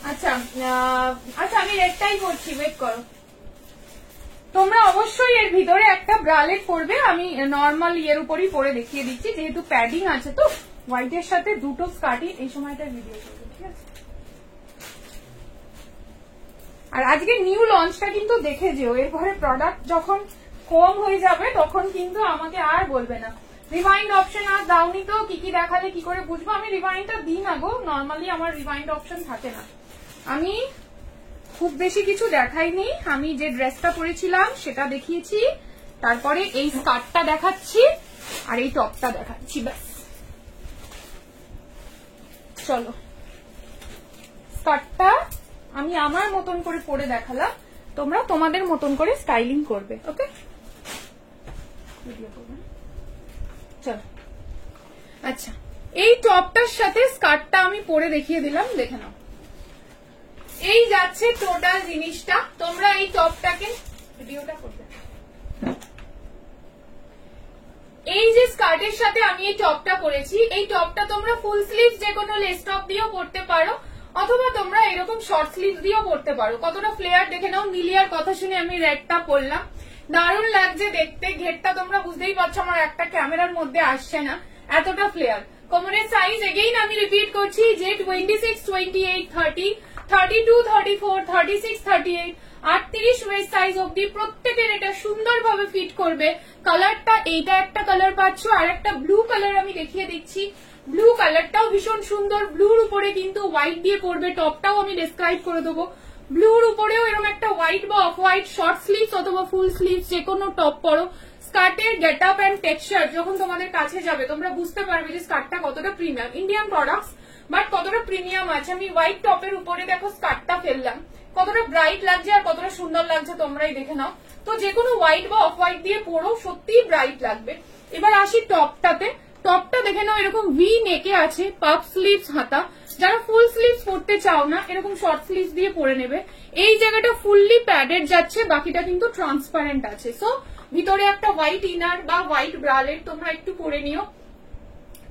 [SPEAKER 1] আচ্ছা আচ্ছা, আমি রেডটাই করছি, ওয়েট করো। তোমরা অবশ্যই এর ভিতরে একটা ব্রালেট পরবে, আমি নর্মাল ইয়ের উপরই পরে দেখিয়ে দিচ্ছি, যেহেতু প্যাডিং আছে। তো হোয়াইটের সাথে দুটো স্কার্টই এই সময়টা ভিডিও করবে। ঠিক আছে, আর আজকে নিউ লঞ্চটা কিন্তু দেখে যেও, এরপরে প্রোডাক্ট যখন কম হয়ে যাবে তখন কিন্তু আমাকে আর বলবে না। রিভাইন্ড অপশন আর দাওনি তো, কি কি দেখালে কি করে বুঝবো? আমি রিভাইন্ডটা দিই না গো, নর্মালি আমার রিভাইন্ড অপশন থাকে না। আমি খুব বেশি কিছু দেখাইনি, আমি যে ড্রেসটা পরেছিলাম সেটা দেখিয়েছি, তারপরে এই স্কার্টটা দেখাচ্ছি আর এই টপটা দেখাচ্ছি, ব্যাস। চলো, স্কার্টটা আমি আমার মতন করে পরে দেখালাম, তোমরা তোমাদের মতন করে স্টাইলিং করবে। ওকে, চলো। আচ্ছা, এই টপটার সাথে স্কার্টটা আমি পরে দেখিয়ে দিলাম, দেখে নাও। এই যাচ্ছে টোটাল জিনিসটা। তোমরা এই টপটাকে ভিডিওটা করবে, এই যে স্কার্টের সাথে আমি এই টপটা পরেছি, এই টপটা তোমরা ফুল স্লিভ যে কোনো লেস টপ দিয়েও পরতে পারো, অথবা তোমরা এরকম শর্ট স্লিভ দিয়েও পরতে পারো। কতটা ফ্লেয়ার দেখে নাও। মিলিয়ার কথা শুনে আমি রেডটা পরলাম, দারুণ লাগছে দেখতে। ঘেরটা তোমরা বুঝতেই পারছো আমার একটা ক্যামেরার মধ্যে আসছে না, এতটা ফ্লেয়ার। কোমরের সাইজ এগেইন আমি রিপিট করছি যে 26, 28, 30, 32, 34, 36, 38, 38 ওয়েস্ট সাইজ অব্দি প্রত্যেকের এটা সুন্দরভাবে ফিট করবে। কালারটা এইটা একটা কালার পাচ্ছ, আর একটা ব্লু কালার আমি দেখিয়ে দিচ্ছি। ব্লু কালারটাও ভীষণ সুন্দর। ব্লুর উপরে কিন্তু হোয়াইট দিয়ে পরবে, টপটাও আমি ডেসক্রাইব করে দেবো। ব্লুর উপরেও এরকম একটা হোয়াইট বা অফ হোয়াইট শর্ট স্লিভস অথবা ফুল স্লিভস যে কোনো টপ পরো। স্কার্টের গেট আপ অ্যান্ড টেক্সচার যখন তোমাদের কাছে যাবে তোমরা বুঝতে পারবে যে স্কার্টটা কতটা প্রিমিয়াম। ইন্ডিয়ান প্রোডাক্টস বাট কতটা প্রিমিয়াম আছে। আমি হোয়াইট টপের উপরে দেখো স্কার্টটা ফেললাম, কতটা ব্রাইট লাগছে আর কতটা সুন্দর লাগছে তোমরাই দেখে নাও। তো যে কোনো হোয়াইট বা অফ হোয়াইট দিয়ে পরো, সত্যিই ব্রাইট লাগবে। এবার আসি টপটাতে। টপটা দেখে নাও এরকম ভি নেকে আছে, পাফ স্লিভস হাতা। যারা ফুল স্লিভস পরতে চাও না এরকম শর্ট স্লিভস দিয়ে পরে নেবে। এই জায়গাটা ফুললি প্যাডেড যাচ্ছে, বাকিটা কিন্তু ট্রান্সপারেন্ট আছে। সো ভিতরে একটা হোয়াইট ইনার বা হোয়াইট ব্রালেট তোমরা একটু পরে নিও।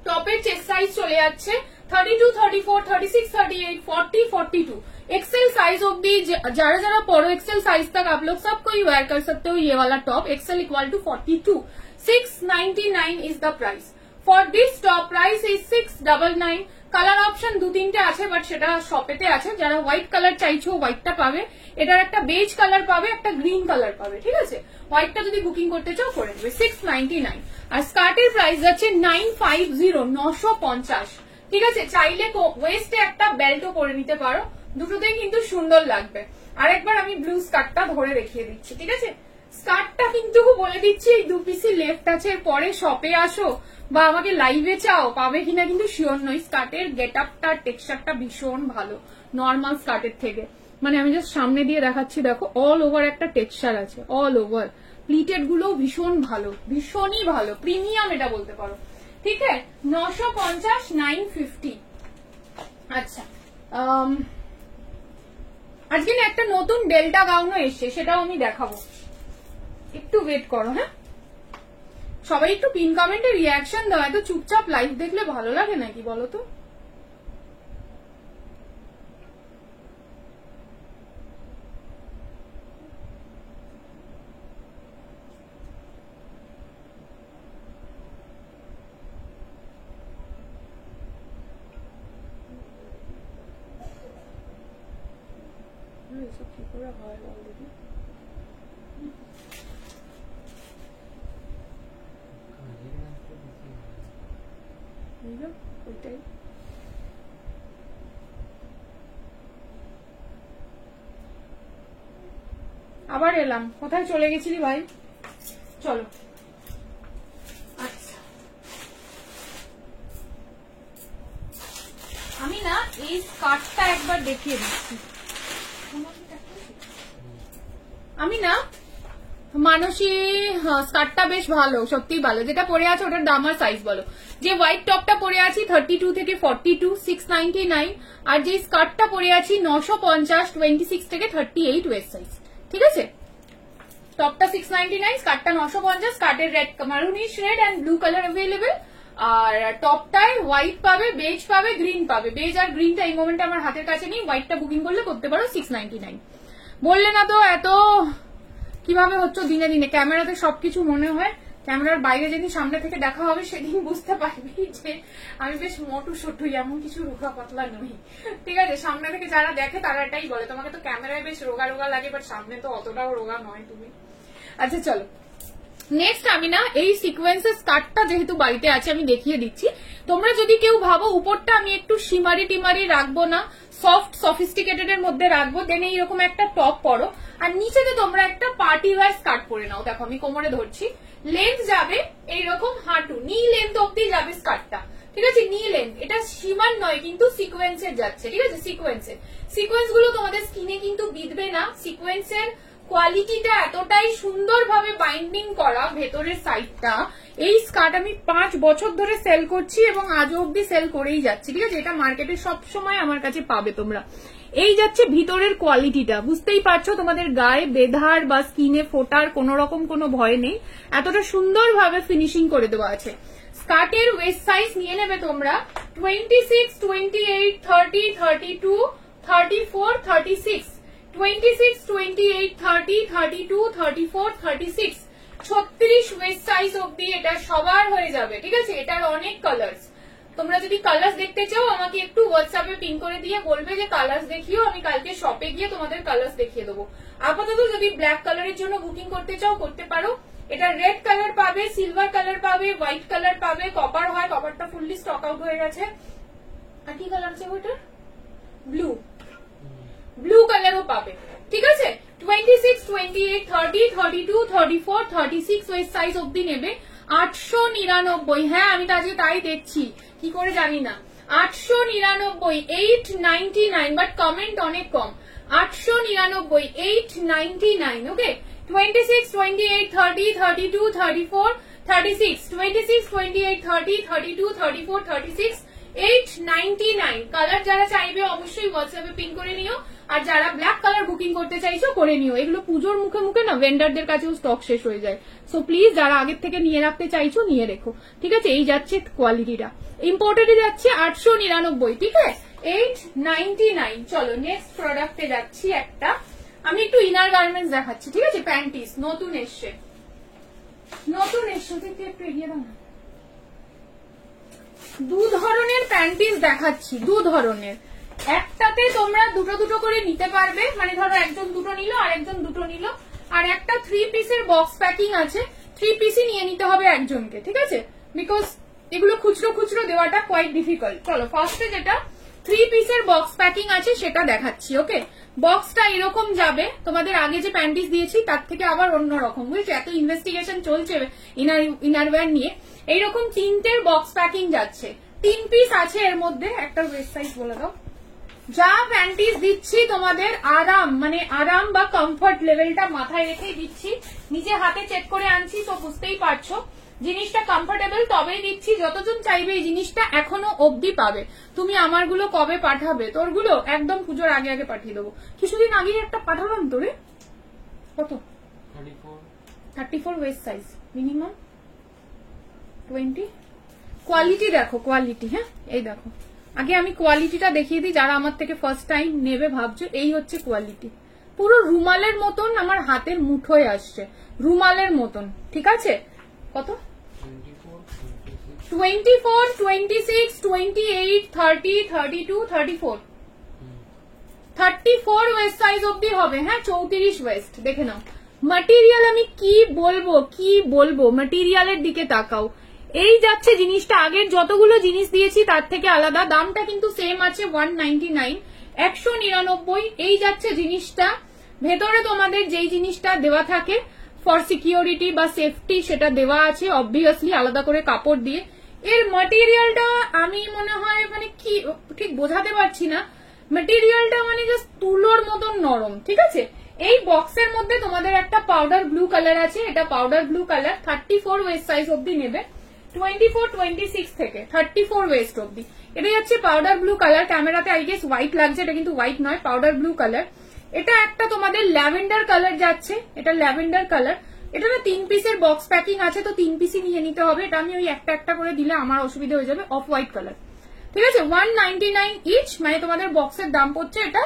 [SPEAKER 1] টপের চেস্ট সাইজ চলে যাচ্ছে 32, 34, 36, 38, 40, 42 एक्सेल साइज ऑब्दी। जरा जरा पढ़ो एक्सेल साइज तक आप लोग सब कोई वेयर कर सकते हो ये वाला top. Excel equal to 42, 699 is the price for this top. Price is 699। Colour option দু তিনটে আছে বাট সেটা শপেতে আছে। যারা হোয়াইট কালার চাইছো হোয়াইটটা পাবে, এটার একটা বেজ কালার পাবে, একটা গ্রিন কালার পাবে, ঠিক আছে। হোয়াইটটা যদি বুকিং করতে চাও করে দেবে 699। আর স্কার্টের প্রাইস যাচ্ছে 950, 950, ঠিক আছে। চাইলে ওয়েস্টে একটা বেল্টও পরে নিতে পারো, দুটোতেই কিন্তু সুন্দর লাগবে। আরেকবার আমি ব্লু স্কার্টটা ধরে দেখিয়ে দিচ্ছি, ঠিক আছে। স্কার্টটা কিন্তু বলে দিচ্ছি এই দু পিসি লেফট আছে, পরে শপে আসো বা আমাকে লাইভে চাও পাবে কিনা কিন্তু শিওর নই। স্কার্টের গেট আপটা টেক্সচারটা ভীষণ ভালো নর্মাল স্কার্টের থেকে। মানে আমি জাস্ট সামনে দিয়ে দেখাচ্ছি, দেখো অল ওভার একটা টেক্সচার আছে, অল ওভার। প্লিটেড গুলো ভীষণ ভালো, ভীষণই ভালো, প্রিমিয়াম এটা বলতে পারো, ঠিক আছে। 950, 950। আচ্ছা, আজকে না একটা নতুন ডেল্টা গাউনও এসছে, সেটাও আমি দেখাবো, একটু ওয়েট করো। হ্যাঁ, সবাই একটু পিন কমেন্টে রিয়াকশন দাও, এত চুপচাপ লাইভ দেখলে ভালো লাগে নাকি বলো তো। এসব কি করে হয় অলরেডি। ওইটাই আবার এলাম, কোথায় চলে গেছিলি ভাই। চলো, আচ্ছা আমি না এই স্কার্টটা একবার দেখিয়ে দিচ্ছি। আমি না মানসী, স্কার্টটা বেশ ভালো, সত্যিই ভালো। যেটা পরে আছে ওটার দাম আর সাইজ বলো। যে হোয়াইট টপটা পরে আছি 32 থেকে 42, 699। আর যে স্কার্টটা পরে আছি 950, 26 থেকে 38 ওয়েস্ট সাইজ, ঠিক আছে। টপটা 699, স্কার্টটা 950। স্কার্টের red, maroonish red and blue colour available. আর টপটায় হোয়াইট পাবে, বেজ পাবে, গ্রিন পাবে। বেজ আর গ্রিনটা এই মোমেন্টে আমার হাতের কাছে নেই, হোয়াইটটা বুকিং করলে করতে পারো 699। বললে না তো এত কিভাবে হচ্ছে দিনে দিনে। ক্যামেরাতে সবকিছু মনে হয়, ক্যামেরার বাইরে যেদিন সামনে থেকে দেখা হবে সেদিন বুঝতে পারবি যে আমি বেশ মোটু সোটুই, এমন কিছু রোগা পাতলা নই, ঠিক আছে। সামনে থেকে যারা দেখে তারা এটাই বলে তোমাকে তো ক্যামেরায় বেশ রোগা রোগা লাগে, বাট সামনে তো অতটাও রোগা নয় তুমি। আচ্ছা চলো, নেক্সট আমি না এই সিকোয়েন্সের স্কার্টটা যেহেতু বাড়িতে আছে আমি দেখিয়ে দিচ্ছি। তোমরা যদি কেউ ভাবো উপরটা আমি একটু শিমারি টিমারি রাখবো না, সফট সফিস্টিকেটেড এর মধ্যে রাখবো, দেন এইরকম একটা টপ পরো আর নিচেতে তোমরা একটা পার্টি ওয়্যার স্কার্ট পরে নাও। দেখো আমি কোমরে ধরছি, লেন্থ যাবে এইরকম হাঁটু, নি লেন্থ অব্দি যাবে স্কার্টটা, ঠিক আছে, নি লেন্থ। এটা সীমার নয় কিন্তু সিকোয়েন্সের যাচ্ছে, ঠিক আছে, সিকোয়েন্সের। সিকোয়েন্স গুলো তোমাদের স্কিনে কিন্তু বিঁধবে না, সিকোয়েন্সের কোয়ালিটিটা এতটাই সুন্দরভাবে বাইন্ডিং করা ভেতরের সাইডটা। এই স্কার্ট আমি 5 বছর ধরে সেল করছি এবং আজও অব্দি সেল করেই যাচ্ছি, ঠিক আছে। এটা মার্কেটে সব সময় আমার কাছে পাবে তোমরা। এই যাচ্ছে ভিতরের কোয়ালিটিটা, বুঝতেই পারছো, তোমাদের গায়ে বেধার বা স্কিনে ফোটার কোন রকম কোনো ভয় নেই, এতটা সুন্দরভাবে ফিনিশিং করে দেওয়া আছে। স্কার্টের ওয়েস্ট সাইজ নিয়ে নেবে তোমরা 26, 28, 30, 32, 34, 36, 26, 28, 30, 32, 34, 36, 36 ওয়েস্ট সাইজ অব্দি এটা সবার হয়ে যাবে, ঠিক আছে। এটার অনেক কালার্স, তোমরা যদি কালার্স দেখতে চাও আমাকে একটু হোয়াটসঅ্যাপে পিং করে দিয়ে বলবে যে কালার্স দেখিও, আমি কালকে শপে গিয়ে তোমাদের কালার্স দেখিয়ে দেবো। আপাতত যদি ব্ল্যাক কালারের জন্য বুকিং করতে চাও করতে পারো। এটা রেড কালার পাবে, সিলভার কালার পাবে, হোয়াইট কালার পাবে, কপার হয়, কপারটা ফুললি স্টক আউট হয়ে গেছে। আর কি কালার আছে ওটা? ব্লু, ব্লু কালারও পাবে, ঠিক আছে। 26, 28, 30, 32, 34, 36 ওয়েস্ট সাইজ অব্দি নেবে 899। হ্যাঁ আমি তো আজকে তাই দেখছি, কি করে জানি না। 899, 899, বাট কমেন্ট অনেক কম। 899, 899, ওকে। 26, 28, 30, 32, 34, 36, 26, 28, 30, 32, 34, 36, 899। কালার যারা চাইবে অবশ্যই হোয়াটসঅ্যাপে পিন করে নিও, আর যারা ব্ল্যাক কালার বুকিং করতে চাইছো করে নিও। এগুলো পুজোর মুখে মুখে না ভেন্ডারদের কাছেও স্টক শেষ হয়ে যায়, সো প্লিজ যারা আগের থেকে নিয়ে রাখতে চাইছো নিয়ে রেখো, ঠিক আছে। এই যাচ্ছে কোয়ালিটিটা, ইম্পোর্টেডে যাচ্ছে 899, ঠিক আছে, 899। চলো নেক্সট প্রোডাক্টে যাচ্ছি একটা। আমি একটু ইনার গার্মেন্টস দেখাচ্ছি, ঠিক আছে। প্যান্টিস নতুন এসছে, নতুন এসছে, একটু এগিয়ে দাও না। দু ধরনের প্যান্টিস দেখাচ্ছি, দু ধরনের। একটাতে তোমরা দুটো দুটো করে নিতে পারবে, মানে ধরো একজন দুটো নিল আর একজন দুটো নিল, আর একটা 3 পিসের বক্স প্যাকিং আছে, 3 পিসই নিয়ে নিতে হবে একজনকে, ঠিক আছে, বিকজ এগুলো খুচরো খুচরো দেওয়াটা কোয়াইট ডিফিকাল্ট। চলো ফার্স্টে যেটা 3 পিসের বক্স প্যাকিং আছে সেটা দেখাচ্ছি, ওকে। বক্সটা এরকম যাবে, তোমাদের আগে যে প্যান্টিস দিয়েছি তার থেকে আবার অন্যরকম, বুঝছো, এত ইনভেস্টিগেশন চলছে ইনারওয়্যার নিয়ে। এইরকম 3টের বক্স প্যাকিং যাচ্ছে, 3 পিস আছে এর মধ্যে। একটা ওয়েস্ট সাইজ বলে দাও। যা প্যান্টিস দিচ্ছি তোমাদের আরাম, মানে আরাম বা কমফর্ট লেভেলটা মাথায় রেখেই দিচ্ছি, নিচে হাতে চেক করে আনছি, তো বুঝতেই পারছো জিনিসটা কমফোর্টেবল তবেই দিচ্ছি। যতজন চাইবে এই জিনিসটা এখনো অবধি পাবে। তুমি আমারগুলো কবে পাঠাবে? তোরগুলো একদম পুজোর আগে আগে পাঠিয়ে দেবো। কিছুদিন আগে একটা পাঠালাম তোরে, কত 34 ওয়েস্ট সাইজ, মিনিমাম 20। কোয়ালিটি দেখো, কোয়ালিটি, হ্যাঁ এই দেখো, আগে আমি কোয়ালিটিটা দেখিয়ে দিই যারা আমার থেকে ফার্স্ট টাইম নেবে ভাবছো। এই হচ্ছে কোয়ালিটি, পুরো রুমালের মতন আমার হাতের মুঠোয় আসছে, রুমালের মতন, ঠিক আছে। কত? 24, 26, 28, 30, 32, 34, 34 ওয়েস্ট সাইজ অব্দি হবে, হ্যাঁ 34 ওয়েস্ট। দেখে নাও ম্যাটেরিয়াল, আমি কি বলবো ম্যাটেরিয়ালের দিকে তাকাও। এই যাচ্ছে জিনিসটা, আগের যতগুলো জিনিস দিয়েছি তার থেকে আলাদা, দামটা কিন্তু সেম আছে 199, 199। এই যাচ্ছে জিনিসটা, ভেতরে তোমাদের যেই জিনিসটা দেওয়া থাকে ফর সিকিউরিটি বা সেফটি সেটা দেওয়া আছে অবভিয়াসলি আলাদা করে কাপড় দিয়ে। এর ম্যাটেরিয়ালটা আমি মনে হয় মানে কি ঠিক বোঝাতে পারছি না, ম্যাটেরিয়ালটা মানে জাস্ট তুলোর মতন নরম, ঠিক আছে। এই বক্সের মধ্যে তোমাদের একটা পাউডার ব্লু কালার আছে, এটা powder blue colour, 34 West size অব্দি নেবে, 24, 26 থেকে 34 ওয়েস্ট অব্দি। এটা যাচ্ছে পাউডার ব্লু কালার, ক্যামেরাতে আই গেস হোয়াইট লাগছে, এটা কিন্তু হোয়াইট নয়, পাউডার ব্লু কালার। এটা একটা তোমাদের ল্যাভেন্ডার কালার যাচ্ছে, এটা ল্যাভেন্ডার কালার। এটা না 3 পিসের বক্স প্যাকিং আছে, তো 3 পিসই নিয়ে নিতে হবে। এটা আমি ওই একটা একটা করে দিলে আমার অসুবিধা হয়ে যাবে। অফ হোয়াইট কালার, ঠিক আছে, 199 ইচ, মানে তোমাদের বক্সের দাম পড়ছে এটা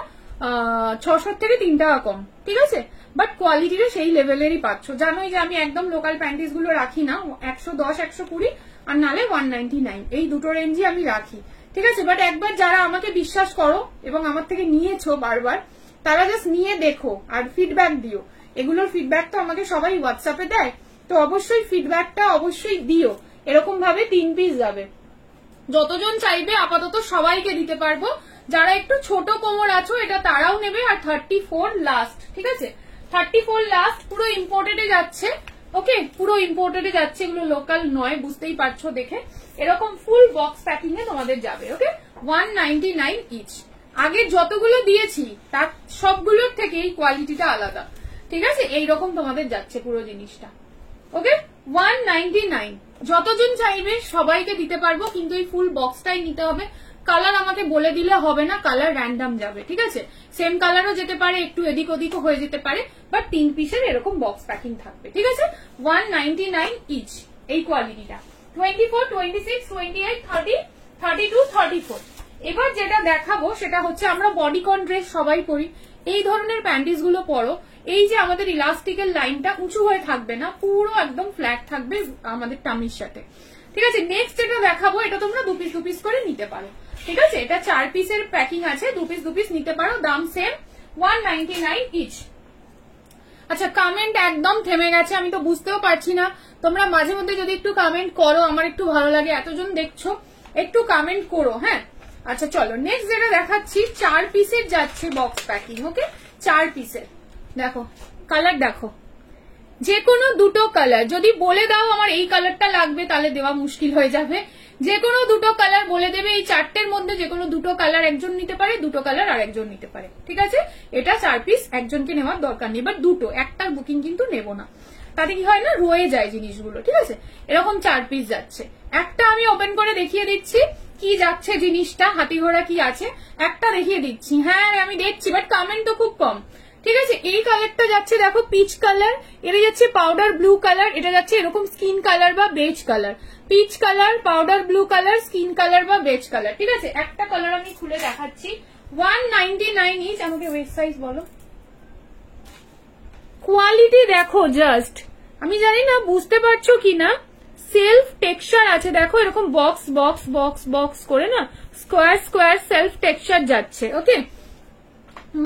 [SPEAKER 1] 600 থেকে 3 টাকা কম, ঠিক আছে। বাট কোয়ালিটিটা সেই লেভেলেরই পাচ্ছ। জানোই যে আমি একদম লোকাল প্যান্টিস গুলো রাখি না, 110, 120 আর নালে 199, এই দুটো রেঞ্জই আমি রাখি, ঠিক আছে। বাট একবার যারা আমাকে বিশ্বাস করো এবং আমার থেকে নিয়েছো বারবার, তারা জাস্ট নিয়ে দেখো আর ফিডব্যাক দিও। এগুলোর ফিডব্যাক তো আমাকে সবাই হোয়াটসঅ্যাপে দেয়, তো অবশ্যই ফিডব্যাকটা অবশ্যই দিও। এরকম ভাবে 3 পিস যাবে, যতজন চাইবে আপাতত সবাইকে দিতে পারবো। যারা একটু ছোট কোমর আছো এটা তারাও নেবে। আর 34 লাস্ট, ঠিক আছে? 34 লাস্ট, পুরো ইম্পোর্টেডে যাচ্ছে। ওকে, পুরো ইম্পোর্টেডে যাচ্ছে, এগুলো লোকাল নয়, বুঝতেই পারছো দেখে। এরকম ফুল বক্স প্যাকিং এ তোমাদের যাবে। ওকে, 199 ইচ। আগে যতগুলো দিয়েছি তার সবগুলোর থেকে এই কোয়ালিটিটা আলাদা, ঠিক আছে? এইরকম তোমাদের যাচ্ছে পুরো জিনিসটা। ওকে, 199। যতজন চাইবে সবাইকে দিতে পারবো, কিন্তু এই ফুল বক্সটাই নিতে হবে। কালার আমাকে বলে দিলে হবে না, কালার র্যান্ডাম যাবে, ঠিক আছে? সেম কালারও যেতে পারে, একটু এদিক ওদিকও হয়ে যেতে পারে, বাট 3 পিসের এরকম বক্স প্যাকিং থাকবে, ঠিক আছে? 199 ইচ এই কোয়ালিটিটা। 24, 26, 28, 30, 32, 34। এবার যেটা দেখাবো সেটা হচ্ছে, আমরা বডিকন ড্রেস সবাই পরি, এই ধরনের প্যান্টিস গুলো পরো। এই যে আমাদের ইলাস্টিকের লাইনটা উঁচু হয়ে থাকবে না, পুরো একদম ফ্ল্যাট থাকবে আমাদের টামির সাথে, ঠিক আছে? নেক্সট যেটা দেখাবো, এটা তোমরা 2 পিস 2 পিস করে নিতে পারো, ঠিক আছে? এটা 4 পিসের প্যাকিং আছে, 2 পিস 2 পিস নিতে পারো, দাম সেম 199 ইচ। আচ্ছা, কমেন্ট একদম থেমে গেছে, আমি তো বুঝতেও পারছি না। তোমরা মাঝে মধ্যে যদি একটু কমেন্ট করো আমার একটু ভালো লাগে, এতজন দেখছো, একটু কমেন্ট করো, হ্যাঁ? আচ্ছা চলো, নেক্সট যেটা দেখাচ্ছি 4 পিসের যাচ্ছে বক্স প্যাকিং। ওকে, 4 পিসের। দেখো কালার, দেখো যে কোনো দুটো কালার। যদি বলে দাও আমার এই কালারটা লাগবে তাহলে দেওয়া মুশকিল হয়ে যাবে। যে কোনো দুটো কালার বলে দেবে, এই 4টের মধ্যে যে কোনো দুটো কালার একজন নিতে পারে, দুটো কালার আর একজন নিতে পারে, ঠিক আছে? এটা 4 পিস, একজনকে নেওয়ার দরকার নেই, বাট দুটো, একটার বুকিং কিন্তু নেব না, তাতে কি হয় না, রয়ে যায় জিনিসগুলো, ঠিক আছে? এরকম 4 পিস যাচ্ছে। একটা আমি ওপেন করে দেখিয়ে দিচ্ছি কি যাচ্ছে জিনিসটা, হাতি ঘোড়া কি আছে একটা দেখিয়ে দিচ্ছি। হ্যাঁ আমি দেখছি, বাট কমেন্ট তো খুব কম, ঠিক আছে? এই কালারটা যাচ্ছে দেখো পিচ কালার, এটা যাচ্ছে পাউডার ব্লু কালার, এটা যাচ্ছে এরকম স্কিন কালার বা beige colour. Peach colour, powder blue colour, skin colour বা বেজ কালার, ঠিক আছে? একটা কালার আমি খুলে দেখাচ্ছি, 199 ইচ। আমাকে ওয়েস্ট সাইজ বলো। কোয়ালিটি দেখো জাস্ট, আমি জানি না বুঝতে পারছো কিনা, সেলফ টেক্সচার আছে দেখো, এরকম বক্স বক্স বক্স বক্স করে না, স্কোয়ার স্কোয়ার সেলফ টেক্সচার যাচ্ছে। ওকে,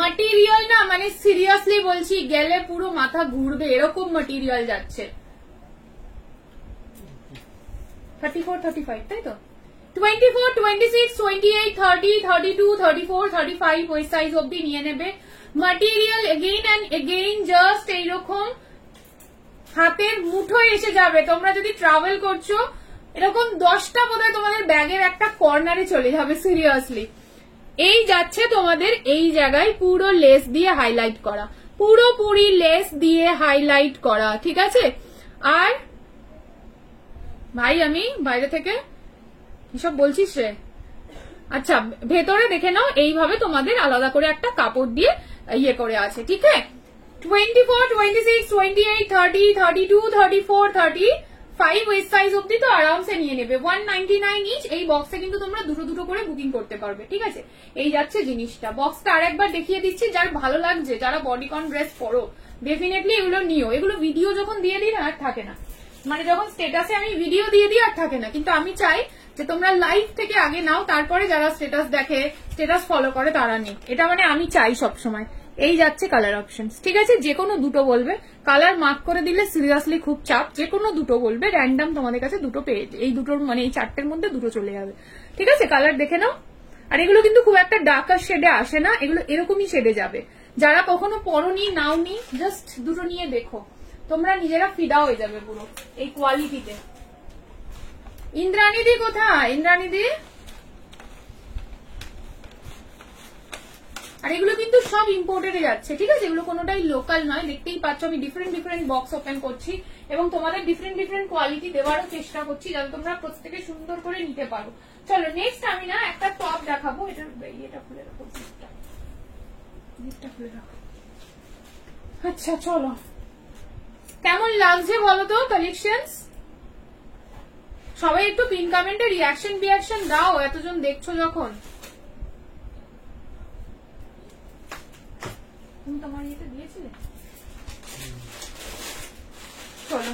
[SPEAKER 1] ম্যাটেরিয়াল না মানে সিরিয়াসলি বলছি, গেলে পুরো মাথা ঘুরবে এরকম ম্যাটেরিয়াল যাচ্ছে। 34, 35 তাই তো? 24, 26, 28, 30, 32, 34, 35 ওই সাইজ অব্দি নিয়ে নেবে। Material again and again just এইরকম হাতের মুঠোয় এসে যাবে। তোমরা যদি ট্রাভেল করছো এরকম 10টা বোধহয় তোমাদের ব্যাগের একটা কর্নারে চলে যাবে, সিরিয়াসলি। এই যাচ্ছে তোমাদের এই জায়গায় পুরো লেস দিয়ে হাইলাইট করা, পুরোপুরি লেস দিয়ে হাইলাইট করা, ঠিক আছে? আর ভাই আমি বাইরে থেকে এসব বলছিস রে। আচ্ছা, ভেতরে দেখে নাও, এইভাবে তোমাদের আলাদা করে একটা কাপড় দিয়ে ইয়ে করে আছে, ঠিক আছে? 24, 26, 28, 30, 32, 34, 35 ওয়েস্ট সাইজ অব্দি তো আরামসে নিয়ে নেবে। 199 ইচ। এই বক্সে কিন্তু তোমরা দুটো দুটো করে বুকিং করতে পারবে, ঠিক আছে? এই যাচ্ছে জিনিসটা। বক্সটা আরেকবার দেখিয়ে দিচ্ছি, যার ভালো লাগছে, যারা বডিকন ড্রেস পরো ডেফিনেটলি এগুলো নিও। এগুলো ভিডিও যখন দিয়ে দিই না আর থাকে না, মানে যখন স্টেটাসে আমি ভিডিও দিয়ে দিই আর থাকে না, কিন্তু আমি চাই যে তোমরা লাইভ থেকে আগে নাও, তারপরে যারা স্টেটাস দেখে, স্টেটাস ফলো করে তারা নিক, এটা মানে আমি চাই সবসময়। এই যাচ্ছে কালার অপশন, ঠিক আছে? যে কোনো দুটো বলবে, কালার মার্ক করে দিলে সিরিয়াসলি খুব চাপ, যে কোনো দুটো বলবে, র্যান্ডাম তোমাদের কাছে দুটো পেয়ে, এই দুটোর মানে এই 4টের মধ্যে দুটো চলে যাবে, ঠিক আছে? কালার দেখে নাও। আর এগুলো কিন্তু খুব একটা ডার্কার শেডে আসে না, এগুলো এরকমই শেডে যাবে। যারা কখনো পরনি নাওনি, জাস্ট দুটো নিয়ে দেখো, তোমরা নিজেরা ফিদা হয়ে যাবে পুরো এই কোয়ালিটিতে। ইন্দ্রাণীদি কোথায়? ইন্দ্রাণীদি। আর এগুলো কিন্তু সব ইম্পোর্টেড যাচ্ছে, ঠিক আছে? এগুলো কোনোটাই লোকাল নয়, দেখতেই পাচ্ছ আমি ডিফারেন্ট ডিফারেন্ট বক্স ওপেন করছি এবং তোমাদের ডিফারেন্ট ডিফারেন্ট কোয়ালিটি দেওয়ারও চেষ্টা করছি, যাতে তোমরা প্রত্যেকে সুন্দর করে নিতে পারো। চলো নেক্সট আমি না একটা টপ দেখাবো, এটা খুলে রাখো, জিপটা খুলে রাখো। আচ্ছা চলো, কেমন লাগছে বলো তো কালেকশনস? সবাই একটু পিন কমেন্টে রিয়াকশন দাও, এতজন দেখছো যখন। তুমি তোমার ইয়েতে দিয়েছিলে? চলো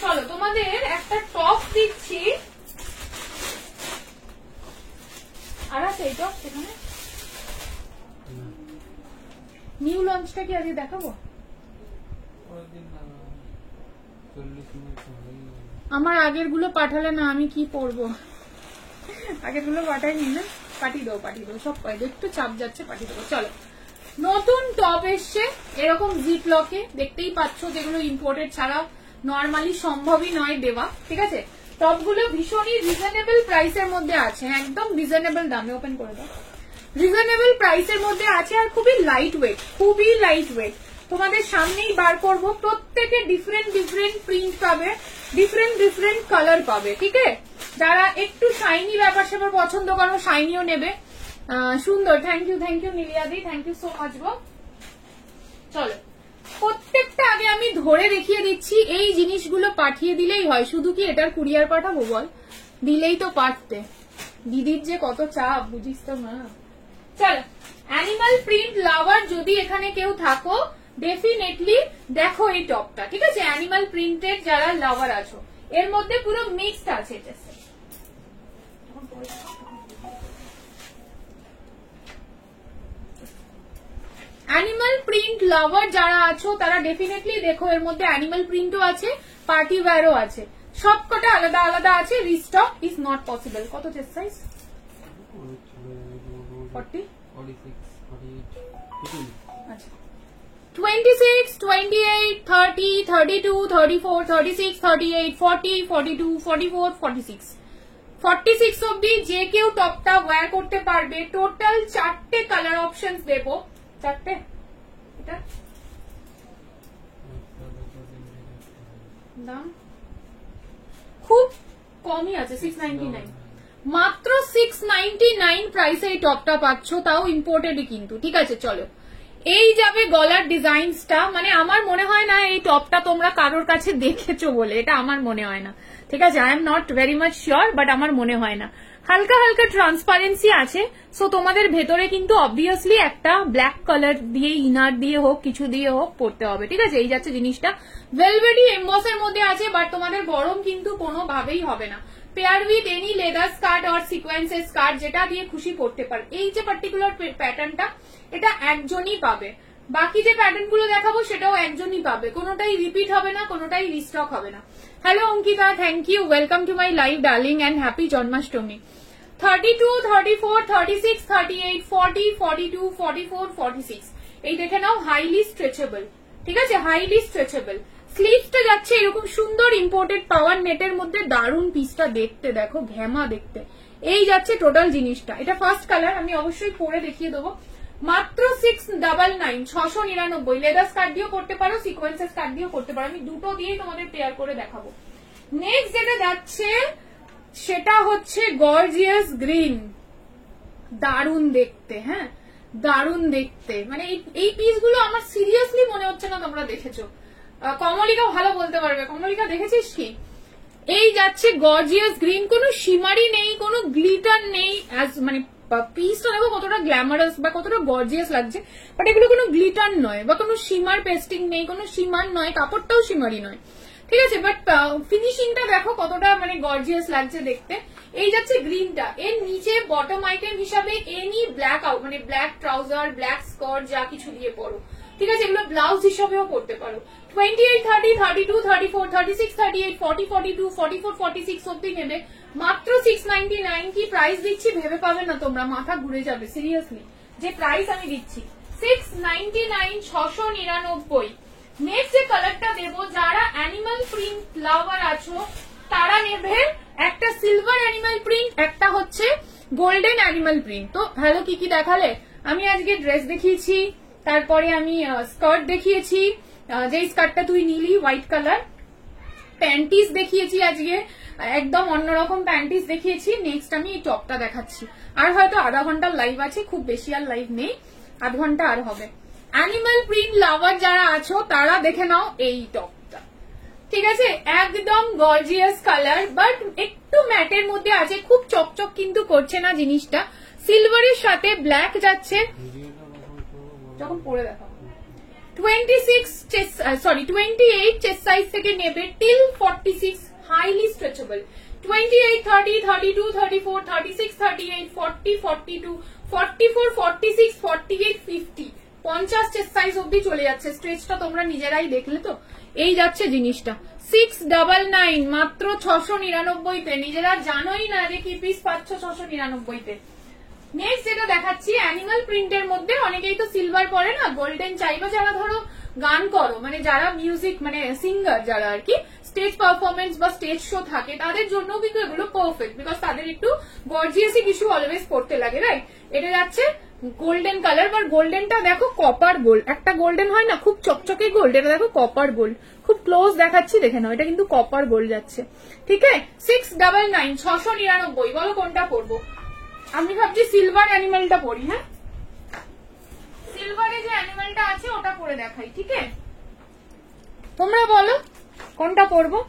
[SPEAKER 1] চলো তোমাদের একটা টপ দিচ্ছি, আর আছে এই টপ সেখানে। নিউ লঞ্চটা কি আজকে দেখাবো? আমার আগের গুলো পাঠালে না, আমি কি পরবো? আগের গুলো পাঠাইনি না, পাঠিয়ে দেবো সব একটু চাপ যাচ্ছে, পাঠিয়ে দেবো। চলো, নতুন টপ এসছে এরকম জিপ লকে, দেখতেই পাচ্ছ, যেগুলো ইম্পোর্টেড ছাড়া নর্মালি সম্ভবই নয় দেওয়া। ঠিক আছে, টপ গুলো ভীষণই রিজনেবল প্রাইসের মধ্যে আছে, একদম রিজনেবল দামে। ওপেন করে দাও। রিজনেবল প্রাইসের মধ্যে আছে আর খুবই লাইট ওয়েট। তোমাদের সামনেই বার করবো, প্রত্যেকে ডিফারেন্ট প্রিন্ট পাবে, ডিফারেন্ট কালার পাবে। ঠিক আছে, যারা একটু শাইনি ব্যাপার স্যাপার পছন্দ করো, শাইনিও নেবে। সুন্দর, থ্যাংক ইউ নীলিয়াদি, থ্যাংক ইউ সো মাচ গো। চলো, প্রত্যেকটা আগে আমি ধরে দেখিয়ে দিচ্ছি, এই জিনিসগুলো পাঠিয়ে দিলেই হয়। শুধু কি এটার কুরিয়ার পাঠাবো বল? দিলেই তো পারতে, দিদির যে কত চাপ বুঝিস তো না। চলো, অ্যানিমাল প্রিন্ট লাভার যদি এখানে কেউ থাকো, ডেফিনেটলি দেখো এই টপটা। ঠিক আছে, অ্যানিমাল প্রিন্টের যারা লাভার আছো, এর মধ্যে পুরো মিক্সড আছে। অ্যানিমাল প্রিন্ট লাভার যারা আছো তারা ডেফিনেটলি দেখো, এর মধ্যে অ্যানিমাল প্রিন্টও আছে, পার্টি ওয়্যারও আছে, সবকটা আলাদা আছে। Restock is not possible. কত চেস্ট সাইজ? 40, 46, 48, আচ্ছা 26, 28, 30, 32, 34, 36, 38, 40, 42, 44, 46, 46 অব্দি যে কেউ টপটা ওয়্যার করতে পারবে। টোটাল 4টে কালার অপশনস দেবো। 4টে, এটা দাম খুব কমই আছে, 699, মাত্র 699 প্রাইসে এই টপটা পাচ্ছ, তাও ইম্পোর্টেডই কিন্তু। ঠিক আছে, চলো, এই যাবে গলার ডিজাইনসটা। মানে আমার মনে হয় না এই টপটা তোমরা কারোর কাছে দেখেছো বলে, এটা আমার মনে হয় না। ঠিক আছে, I am not very much sure, but আমার মনে হয় না। হালকা ট্রান্সপারেন্সি আছে, সো তোমাদের ভেতরে কিন্তু অবভিয়াসলি একটা ব্ল্যাক কালার দিয়ে, ইনার দিয়ে হোক, কিছু দিয়ে হোক পরতে হবে। ঠিক আছে, এই যাচ্ছে জিনিসটা। ভেলভেটি এমবসের মধ্যে আছে, বাট তোমাদের গরম কিন্তু কোনোভাবেই হবে না। Pair with any leather skirt or সিকোয়েন্সের স্কার্ট, যেটা দিয়ে খুশি পরতে পারে। এই যে পার্টিকুলার প্যাটার্নটা, এটা একজনই পাবে। বাকি যে প্যাটার্ন গুলো দেখাবো সেটাও একজনই পাবে, কোনোটাই রিপিট হবে না, কোনোটাই রিস্টক হবে না। Hello Ankita, thank you, welcome to my live darling and happy Janmashtami. 32, 34, 36, 38, 40, 42, 44, 46, এই দেখে নাও, হাইলি স্ট্রেচেবল। ঠিক আছে, হাইলি স্ট্রেচেবল। স্লিভসটা যাচ্ছে এরকম সুন্দর ইম্পোর্টেড পাওয়ার নেটের মধ্যে, দারুন পিসটা দেখতে, দেখো ঘেমা দেখতে। এই যাচ্ছে টোটাল জিনিসটা। এটা ফার্স্ট কালার, আমি অবশ্যই পরে দেখিয়ে দেবো। মাত্র 699, 699। লেদার স্কার্ট দিয়েও করতে পারো, সিকোয়েন্সের স্কার্ট দিয়েও করতে পারো, আমি দুটো দিয়েই তোমাদের পেয়ার করে দেখাবো। নেক্সট যেটা যাচ্ছে সেটা হচ্ছে গর্জিয়াস গ্রিন, দারুন দেখতে। হ্যাঁ, দারুন দেখতে। মানে এই পিসগুলো আমার সিরিয়াসলি মনে হচ্ছে না তোমরা দেখেছো। কমলিকা ভালো বলতে পারবে, কমলিকা দেখেছিস কি? এই যাচ্ছে গর্জিয়াস গ্রিন, কোনো শিমারি নেই, কোনো গ্লিটার নেই, মানে পিসটা দেখো কতটা গ্ল্যামারাস বা কতটা গর্জিয়াস লাগছে, বাট এগুলো কোনো গ্লিটার নয় বা কোনো শিমার পেস্টিং নেই, কোনো শিমার নয়, কাপড়টাও শিমারি নয়। ঠিক আছে, বাট ফিনিশিংটা দেখো কতটা মানে গর্জিয়াস লাগছে দেখতে। এই যাচ্ছে গ্রিনটা, এর নিচে বটম আইটেম হিসাবে এনি ব্ল্যাক আউট, মানে ব্ল্যাক ট্রাউজার, ব্ল্যাক স্কার্ট, যা কিছু দিয়ে পরো। ঠিক আছে, এগুলো ব্লাউজ হিসাবেও পরতে পারো। 28, 30, 32, 34, 36, 38, 40, 42, 44, 46 অব্দি নেবে। মাত্র 699 কি প্রাইস দিচ্ছি ভেবে পাবে না তোমরা, মাথা ঘুরে যাবে সিরিয়াসলি যে প্রাইস আমি দিচ্ছি। 699, 699। নেক্সট যে কালারটা দেবো, যারা অ্যানিমাল প্রিন্ট লাভার আছো তারা নেবে একটা সিলভার অ্যানিমাল প্রিন্ট, একটা হচ্ছে গোল্ডেন অ্যানিমাল প্রিন্ট। তো হ্যালো, কি কি দেখালে? আমি আজকে ড্রেস দেখিয়েছি, তারপরে আমি স্কার্ট দেখিয়েছি, যেই স্কার্টটা তুই নিলি হোয়াইট কালার, প্যান্টিস দেখিয়েছি আজকে, একদম অন্যরকম প্যান্টিস দেখিয়েছি। নেক্সট আমি এই টপটা দেখাচ্ছি। আর হয়তো আধা ঘন্টার লাইভ আছে, খুব বেশি আর লাইভ নেই, আধ ঘন্টা আর হবে। অ্যানিমাল প্রিন্ট লাভার যারা আছো তারা দেখে নাও এই টপটা। ঠিক আছে, একদম গর্জিয়াস কালার, বাট একটু ম্যাটের মধ্যে আছে, খুব চকচক কিন্তু করছে না জিনিসটা। সিলভারের সাথে ব্ল্যাক যাচ্ছে, যখন পরে দেখাবো। 28 চেস্ট সাইজ থেকে নেবে till 46, highly stretchable. 28, 30, 32, 34, 36, 38, 40, 42, 44, 46, 48, 50, 50 chest size অব্দি চলে যাচ্ছে। স্ট্রেচটা তোমরা নিজেরাই দেখলে তো। এই যাচ্ছে জিনিসটা, 699 মাত্র 699-তে। নিজেরা জানোই না যে কি পিস পাচ্ছ 699-তে। নেক্সট যেটা দেখাচ্ছি অ্যানিমাল প্রিন্টের মধ্যে, অনেকেই তো সিলভার পরে না, গোল্ডেন চাইবা যারা ধরো গান করো, মানে যারা মিউজিক মানে সিঙ্গার যারা আর কি, স্টেজ পারফরমেন্স বা স্টেজ শো থাকে তাদের জন্য কিন্তু এগুলো পারফেক্ট, বিকজ তাদের একটু গর্জিয়াসি কিছু অলওয়েজ পড়তে লাগে, রাইট? এটা যাচ্ছে গোল্ডেন কালার, বাট গোল্ডেনটা দেখো কপার গোল্ড, একটা গোল্ডেন হয় না খুব চকচকে গোল্ড, এটা দেখো কপার গোল্ড, খুব ক্লোজ দেখাচ্ছি দেখে নাও, এটা কিন্তু কপার গোল্ড যাচ্ছে, ঠিক আছে? 699, 699, বলো কোনটা পরবো? আমি ভাবছি সিলভার অ্যানিমালটা পরি, হ্যাঁ সিলভারে যে অ্যানিমালটা আছে ওটা পরে দেখাই, ঠিক আছে? তোমরা বলো কোনটা পরবো,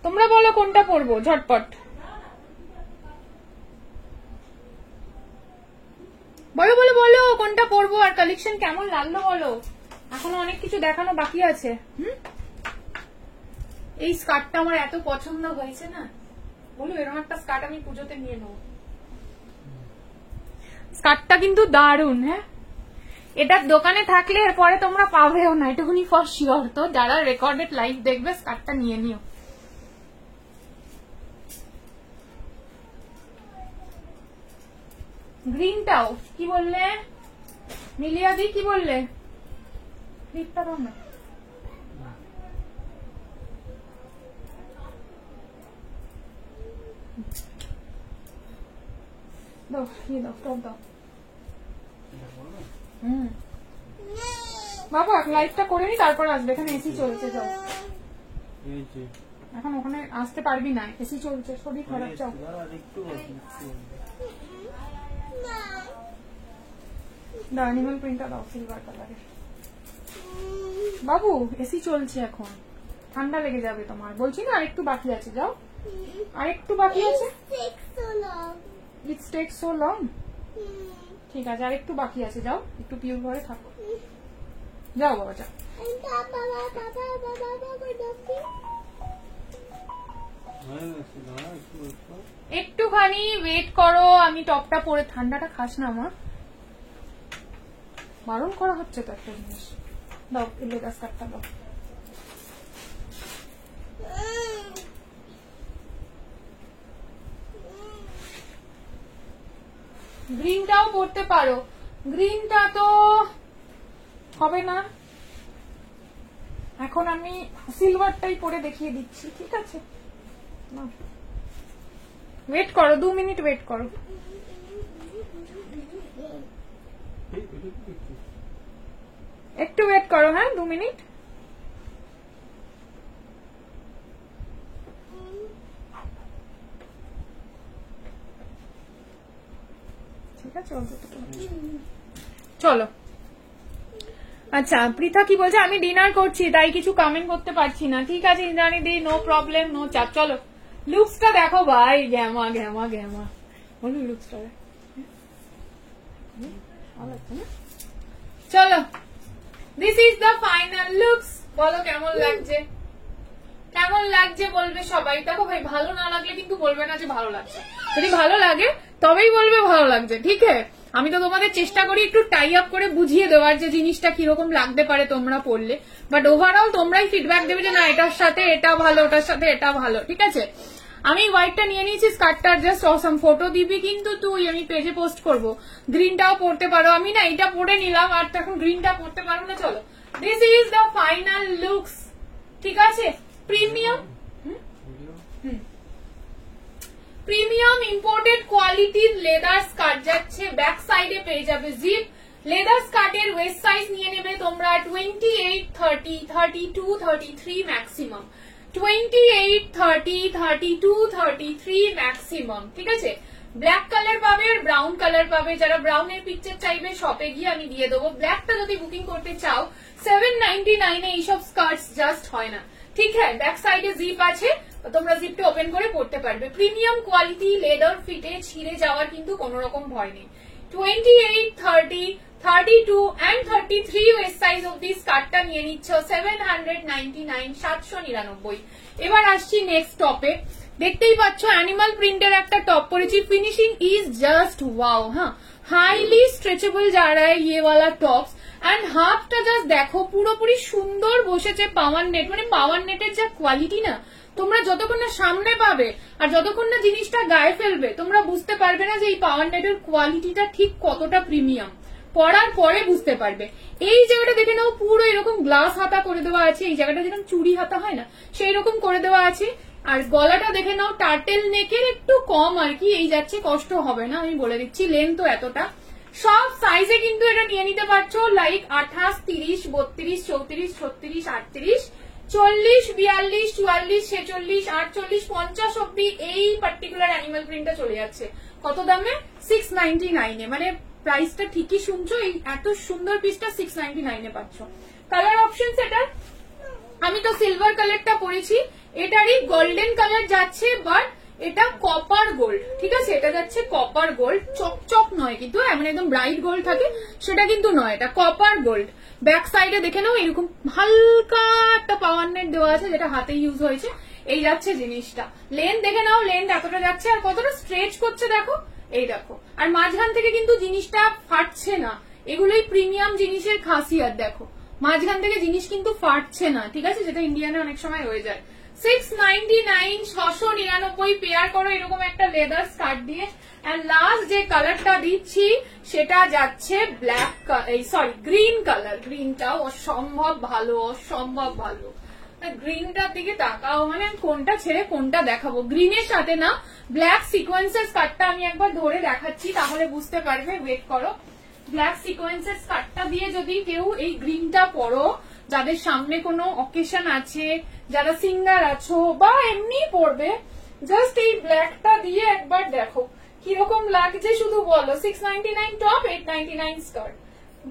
[SPEAKER 1] তোমরা বলো কোনটা পরবো ঝটপট বলো বলো বলো কোনটা পরবো, আর কালেকশন কেমন লাগলো বলো, এখনো অনেক কিছু দেখানো বাকি আছে। এই স্কার্টটা আমার এত পছন্দ হয়েছে না, বলো এরকম একটা স্কার্ট আমি পুজোতে নিয়ে নেবো। স্কার্টটা কিন্তু দারুন, হ্যাঁ এটা দোকানে থাকলে এরপরে তোমরা পাবেও না, এটুকুনি ফর শিওর। তো যারা রেকর্ডেড লাইভ দেখবে স্কার্টটা নিয়ে নিও। গ্রিনটাও কি বললে মিলিয়া দি, কি বললে? ক্লিপটা দাও না, দাও দাও টপ দাও। বাবা লাইটটা করে নি তারপর আসবে, এখানে এসি চলছে, যাও এখন ওখানে আসতে পারবি না, এসি চলছে, শরীর খারাপ, চাও দাও অ্যানিমাল প্রিন্টটা দাও সিলভার কালারের। বাবু এসি চলছে এখন, ঠান্ডা লেগে যাবে তোমার, বলছি না আরেকটু বাকি আছে, যাও আরেকটু বাকি আছে। It takes so long. ঠিক আছে আরেকটু বাকি আছে, যাও একটু পিওর ঘরে থাকো, যাও বাবা যাও। একটুখানি ওয়েট করো, আমি টপটা পরে, ঠান্ডাটা খাস না আমার, বারণ করা হচ্ছে তো একটা জিনিস। দাও লেদার স্কার্টটা দাও। গ্রিনটাও পরতে পারো, গ্রিনটা তো হবে না, এখন আমি সিলভারটাই পরে দেখিয়ে দিচ্ছি, ঠিক আছে? ওয়েট করো 2 মিনিট, ওয়েট করো। একটু ওয়েট করো, হ্যাঁ 2 মিনিট। ঠিক আছে চলো। আচ্ছা পৃথা কি বলছে, আমি ডিনার করছি তাই কিছু কমেন্ট করতে পারছি না, ঠিক আছে ইন্দ্রাণী দি, নো প্রবলেম নো চাপ। চলো লুকসটা দেখো ভাই, গ্যামা গ্যামা গ্যামা, বলো লুকসটা চলো, this is the final looks. বলো কেমন লাগছে, কেমন লাগছে বলবে সবাই। দেখো ভাই ভালো না লাগলে কিন্তু বলবে না যে ভালো লাগছে, যদি ভালো লাগে তবেই বলবে ভালো লাগছে, ঠিক আছে? আমি তো তোমাদের চেষ্টা করি একটু টাই আপ করে বুঝিয়ে দেওয়ার যে জিনিসটা কিরকম লাগতে পারে তোমরা পড়লে, বাট ওভারঅল তোমরাই ফিডব্যাক দেবে যে না এটার সাথে এটা ভালো, ওটার সাথে এটা ভালো, ঠিক আছে? আমি হোয়াইটটা নিয়ে নিয়েছি, স্কার্টটার জাস্ট অসাম, ফটো দিবি কিন্তু তুই, আমি পেজে পোস্ট করবো। গ্রিনটাও পড়তে পারো, আমি না এটা পরে নিলাম আর এখন গ্রিনটা পড়তে পারো না। চলো this is the final looks, ঠিক আছে? প্রিমিয়াম প্রিমিয়াম ইম্পোর্টেড কোয়ালিটির লেদার স্কার্ট যাচ্ছে, ব্যাক সাইডে পেয়ে যাবে জিপ। লেদার স্কার্টের ওয়েস্ট সাইজ নিয়ে নেবে তোমরা 28, 30, 32, 33 ম্যাক্সিমাম, 28, 30, 32, 33 ম্যাক্সিমাম, ঠিক আছে? ব্ল্যাক কালার পাবে আর ব্রাউন কালার পাবে, যারা ব্রাউনের পিকচার চাইবে শপে গিয়ে আমি দিয়ে দেবো। ব্ল্যাকটা যদি বুকিং করতে চাও 799 এইসব স্কার্টস জাস্ট হয় না, ঠিক হ্যাঁ? ব্যাক সাইডে জিপ আছে, তোমরা জিপটা ওপেন করে পড়তে পারবে। প্রিমিয়াম কোয়ালিটি লেদার ফিটে ছিঁড়ে যাওয়ার কিন্তু কোনো রকম ভয় নেই। 28, 30, 32 and 33 ওয়েস্ট সাইজ অব্দি স্কার্টটা নিয়ে নিচ্ছ 799, 799। এবার আসছি নেক্সট টপে, দেখতেই পাচ্ছ অ্যানিমাল প্রিন্টের একটা টপ পরেছি, ফিনিশিং ইজ জাস্ট ওয়াও। হ্যাঁ হাইলি স্ট্রেচেবল जा रहा है ये वाला टॉप्स অ্যান্ড হাফটা জাস্ট দেখো পুরোপুরি সুন্দর বসেছে পাওয়ার নেট, মানে পাওয়ার নেটের যা কোয়ালিটি না, তোমরা যতক্ষণ না সামনে পাবে আর যতক্ষণ না জিনিসটা গায়ে ফেলবে তোমরা বুঝতে পারবে না যে এই পাওয়ার নেটের কোয়ালিটিটা ঠিক কতটা প্রিমিয়াম। পরার পরে বুঝতে পারবে। এই জায়গাটা দেখে নাও পুরো এরকম গ্লাস হাতা করে দেওয়া আছে, এই জায়গাটা যেরকম চুড়ি হাতা হয় না সেই রকম করে দেওয়া আছে। আর গলাটা দেখে নাও টার্টেল নেকের একটু কম আর কি, এই যাচ্ছে, কষ্ট হবে না আমি বলে দিচ্ছি। লেন্থ তো এতটা, সব সাইজে কিন্তু এটা নিয়ে নিতে পারছো, লাইক 28, 30, 32, 34, 36, 38, 40, 42, 44, 46, 48, 50 অব্দি এই পার্টিকুলার অ্যানিমাল প্রিন্টটা চলে যাচ্ছে। কত দামে? 699 এ। মানে প্রাইসটা ঠিকই শুনছো, এই এত সুন্দর পিসটা 699 এ পাচ্ছ। কালার অপশন এটার, আমি তো সিলভার কালারটা পরেছি, এটারই গোল্ডেন কালার যাচ্ছে, বাট এটা কপার গোল্ড, ঠিক আছে, এটা যাচ্ছে কপার গোল্ড, চকচক নয় কিন্তু, মানে একদম ব্রাইট গোল্ড থাকে সেটা কিন্তু নয়, এটা কপার গোল্ড। ব্যাক সাইডে দেখে নাও এরকম হালকা একটা পাওয়ার নেট দেওয়া আছে যেটা হাতে ইউজ হয়েছে, এই যাচ্ছে জিনিসটা। লেন্থ দেখে নাও, লেন্থ এতটা যাচ্ছে, আর কতটা স্ট্রেচ করছে দেখো, এই দেখো। আর মাঝখান থেকে কিন্তু জিনিসটা ফাটছে না, এগুলোই প্রিমিয়াম জিনিসের খাসিয়াত। দেখো মাঝখান থেকে জিনিস কিন্তু ফাটছে না, ঠিক আছে, যেটা ইন্ডিয়ানে অনেক সময় হয়ে যায়। 699, 699 পেয়ার করো এরকম একটা লেদার স্কার্ট দিয়ে। এন্ড লাস্ট যে কালারটা দিচ্ছি সেটা যাচ্ছে ব্ল্যাক, সরি গ্রিন কালার। গ্রিনটাও অসম্ভব ভালো, অসম্ভব ভালো। গ্রিনটার দিকে তাকাও, মানে কোনটা ছেড়ে কোনটা দেখাবো। গ্রিনের সাথে না ব্ল্যাক সিকোয়েন্সের স্কার্টটা আমি একবার ধরে দেখাচ্ছি, তাহলে বুঝতে পারবে। ওয়েট করো, ব্ল্যাক সিকোয়েন্সের স্কার্টটা দিয়ে যদি কেউ এই গ্রিনটা পরো, যাদের সামনে কোনো অকেশন আছে, যারা সিঙ্গার আছো বা এমনি পরবে, জাস্ট এই ব্ল্যাকটা দিয়ে একবার দেখো কিরকম লাগছে শুধু বলো। 699 টপ, 899 স্কার্ট,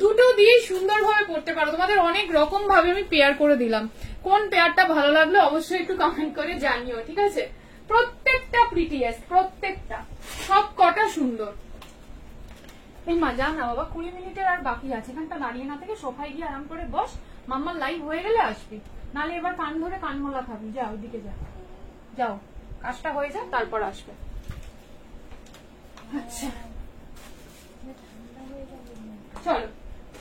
[SPEAKER 1] দুটো দিয়ে সুন্দরভাবে পরতে পারো। তোমাদের অনেক রকম ভাবে আমি পেয়ার করে দিলাম, কোন পেয়ারটা ভালো লাগলো অবশ্যই একটু কমেন্ট করে জানিও, ঠিক আছে। প্রত্যেকটা প্রিটিয়েস্ট, প্রত্যেকটা, সব কটা সুন্দর। এই মা যা না বাবা, 20 মিনিটের আর বাকি আছে, এখানটা দাঁড়িয়ে না থেকে সোফায় গিয়ে আরাম করে বস, মাম্মার লাইভ হয়ে গেলে আসবি, নালে এবার কান ধরে কানমোলা খাবি। যা ওইদিকে যা, যাও কাজটা হয়ে যাক তারপর আসবে। আচ্ছা চলো,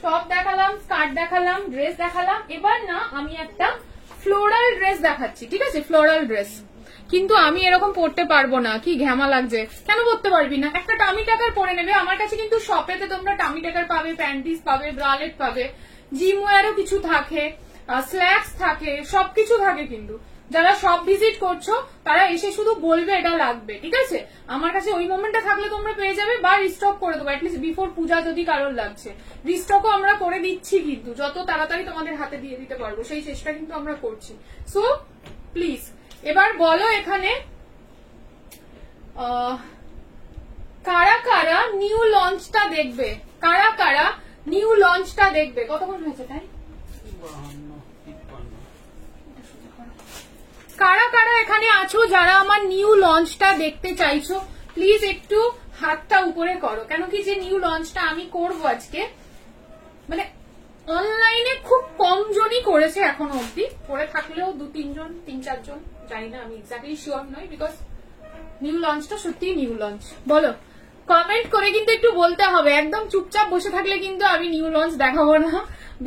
[SPEAKER 1] টপ দেখালাম, স্কার্ট দেখালাম, ড্রেস দেখালাম, এবার না আমি একটা ফ্লোরাল ড্রেস দেখাচ্ছি, ঠিক আছে, ফ্লোরাল ড্রেস। কিন্তু আমি এরকম পড়তে পারবো না, কি ঘ্যামা লাগছে। কেন পড়তে পারবি না? একটা টামি টাকার পরে নেবে। আমার কাছে কিন্তু শপেতে তোমরা টামি টাকার পাবে, প্যান্টিস পাবে, ব্রালেট পাবে, জিম ওয়্যারও কিছু থাকে, স্ল্যাক্স থাকে, সবকিছু থাকে। কিন্তু যারা সব ভিজিট করছো তারা এসে শুধু বলবে এটা লাগবে, ঠিক আছে। আমার কাছে ওই মোমেন্টটা থাকলে তোমরা পেয়ে যাবে, বা রিস্টক করে দেবো অ্যাটলিস্ট বিফোর পূজা যদি কারোর লাগছে। রিস্টকও আমরা করে দিচ্ছি, কিন্তু যত তাড়াতাড়ি তোমাদের হাতে দিয়ে দিতে পারবো সেই চেষ্টা কিন্তু আমরা করছি। সো প্লিজ এবার বলো এখানে কারা কারা নিউ লঞ্চটা দেখবে, কারা কারা নিউ লঞ্চটা দেখবে। কতক্ষণ হয়েছে তাই? কারা কারা এখানে আছো যারা আমার নিউ লঞ্চটা দেখতে চাইছো, প্লিজ একটু হাতটা উপরে করো। কেন কি যে নিউ লঞ্চটা আমি করবো আজকে, মানে অনলাইনে খুব কম জনই করেছে এখনো অব্দি, করে থাকলেও 2-3 জন, 3-4 জন, জানি না, আমি এক্স্যাক্টলি শিওর নই, বিকজ নিউ লঞ্চটা সত্যি নিউ লঞ্চ। বলো কমেন্ট করে কিন্তু একটু বলতে হবে, একদম চুপচাপ বসে থাকলে কিন্তু আমি নিউ লঞ্চ দেখাবো না,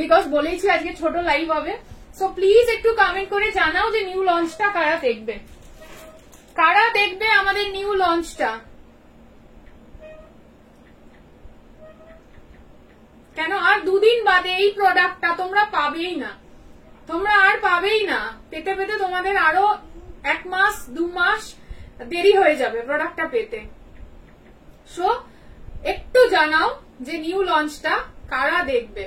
[SPEAKER 1] বিকজ বলেইছি আজকে ছোট লাইভ হবে। সো প্লিজ একটু কমেন্ট করে জানাও যে নিউ লঞ্চটা কারা দেখবে, কারা দেখবে আমাদের নিউ লঞ্চটা। কেন আর 2 দিন বাদে এই প্রোডাক্টটা তোমরা পাবেই না, তোমরা আর পাবেই না, পেতে পেতে তোমাদের আরো 1 মাস 2 মাস দেরি হয়ে যাবে প্রোডাক্টটা পেতে। সো একটু জানাও যে নিউ লঞ্চটা কারা দেখবে।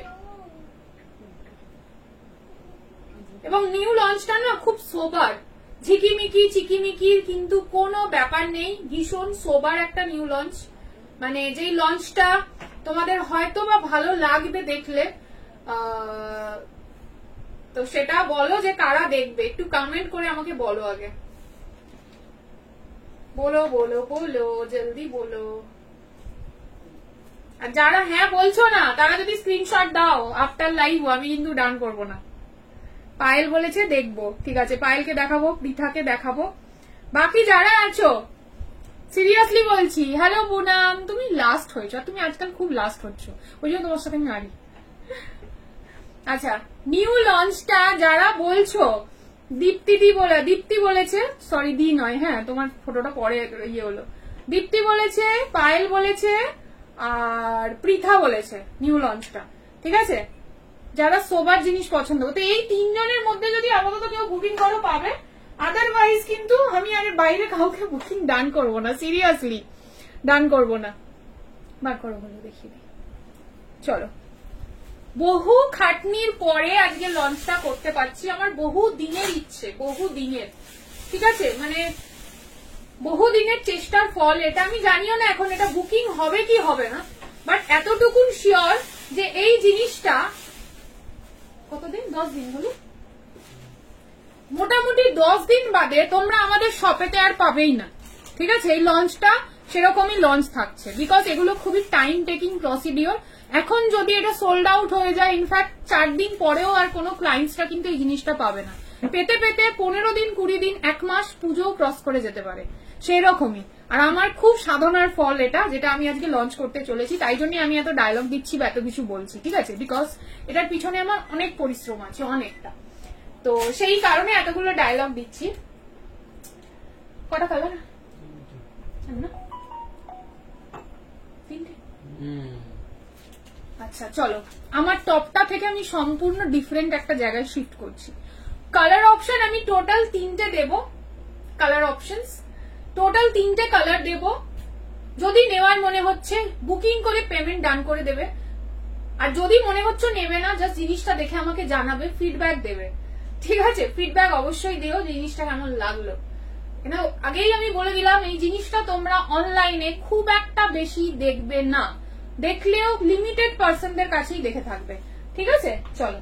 [SPEAKER 1] এবং নিউ লঞ্চটা না খুব সোবার, ঝিকিমিকি চিকিমিকির কিন্তু কোনো ব্যাপার নেই, ভীষণ সোবার একটা নিউ লঞ্চ। মানে যেই লঞ্চটা তোমাদের হয়তো বা ভালো লাগবে দেখলে, তো সেটা বলো যে কারা দেখবে, একটু কমেন্ট করে আমাকে বলো আগে, বলো বলো বলো, জলদি বলো। আর যারা হ্যাঁ বলছো না তারা যদি স্ক্রিনশট দাও আফটার লাইভ, আমি কিন্তু ডান করবো না। পায়েল বলেছে দেখবো, ঠিক আছে, পায়েলকে দেখাবো, পৃথাকে দেখাবো। বাকি যারা আছো সিরিয়াসলি বলছি, হ্যালো পুনাম, তুমি লাস্ট হয়েছো, তুমি আজকাল খুব লাস্ট হচ্ছ, ওই জন্য তোমার সাথে আমি হারি। আচ্ছা, নিউ লঞ্চটা যারা বলছো, দীপ্তি বলেছে, সরি দি নয়, হ্যাঁ তোমার ফটোটা পরে ইয়ে হলো, দীপ্তি বলেছে, পায়েল বলেছে, আর পৃথা বলেছে নিউ লঞ্চটা, ঠিক আছে। যারা সোবার জিনিস পছন্দ করতে, এই তিনজনের মধ্যে যদি আপাতত কেউ বুকিং করো পাবে, আদারওয়াইজ কিন্তু আমি আর বাইরে কাউকে বুকিং ডান করবো না, সিরিয়াসলি ডান করবো না। বার করো বলে দেখিয়ে দিই। চলো, বহু খাটনির পরে আজকে লঞ্চটা করতে পারছি, আমার বহু দিনের ইচ্ছে, বহু দিনের, ঠিক আছে, মানে বহু দিনের চেষ্টার ফল এটা। আমি জানিও না এখন এটা বুকিং হবে কি হবে না, বাট এতটুকুন শিওর যে এই জিনিসটা কতদিন, 10 দিন বলি, মোটামুটি 10 দিন বাদে তোমরা আমাদের শপেতে আর পাবেই না, ঠিক আছে। এই লঞ্চটা সেরকমই লঞ্চ থাকছে, বিকজ এগুলো খুবই টাইম টেকিং প্রসিডিওর। এখন যদি এটা সোল্ড আউট হয়ে যায়, ইনফ্যাক্ট 4 দিন পরেও আর কোনো ক্লায়েন্টসরা কিন্তু এই জিনিসটা পাবে না, পেতে পেতে 15 দিন 20 দিন 1 মাস পুজো ক্রস করে যেতে পারে, সেই রকমই। আর আমার খুব সাধনার ফল এটা, যেটা আমি আজকে লঞ্চ করতে চলেছি, তাই জন্য আমি এত ডায়লগ দিচ্ছি বা এত কিছু বলছি, ঠিক আছে, বিকজ এটার পিছনে আমার অনেক পরিশ্রম আছে, অনেকটা, তো সেই কারণে এতগুলো ডায়লগ দিচ্ছি। কটা কালার? আচ্ছা চলো, আমার টপটা থেকে আমি সম্পূর্ণ ডিফারেন্ট একটা জায়গায় শিফট করছি। কালার অপশন আমি টোটাল 3টে দেব, কালার অপশনস টোটাল 3টে কালার দেব। যদি নেওয়ার মনে হচ্ছে বুকিং করে পেমেন্ট ডান করে দেবে, আর যদি মনে হচ্ছে নেবে না, জাস্ট জিনিসটা দেখে আমাকে জানাবে, ফিডব্যাক দেবে, ঠিক আছে। ফিডব্যাক অবশ্যই দিও, জিনিসটা কেমন লাগলো। আগেই আমি বলে দিলাম, এই জিনিসটা তোমরা অনলাইনে খুব একটা বেশি দেখবে না, দেখলেও লিমিটেড পার্সনদের কাছেই দেখে থাকবে, ঠিক আছে। চলো,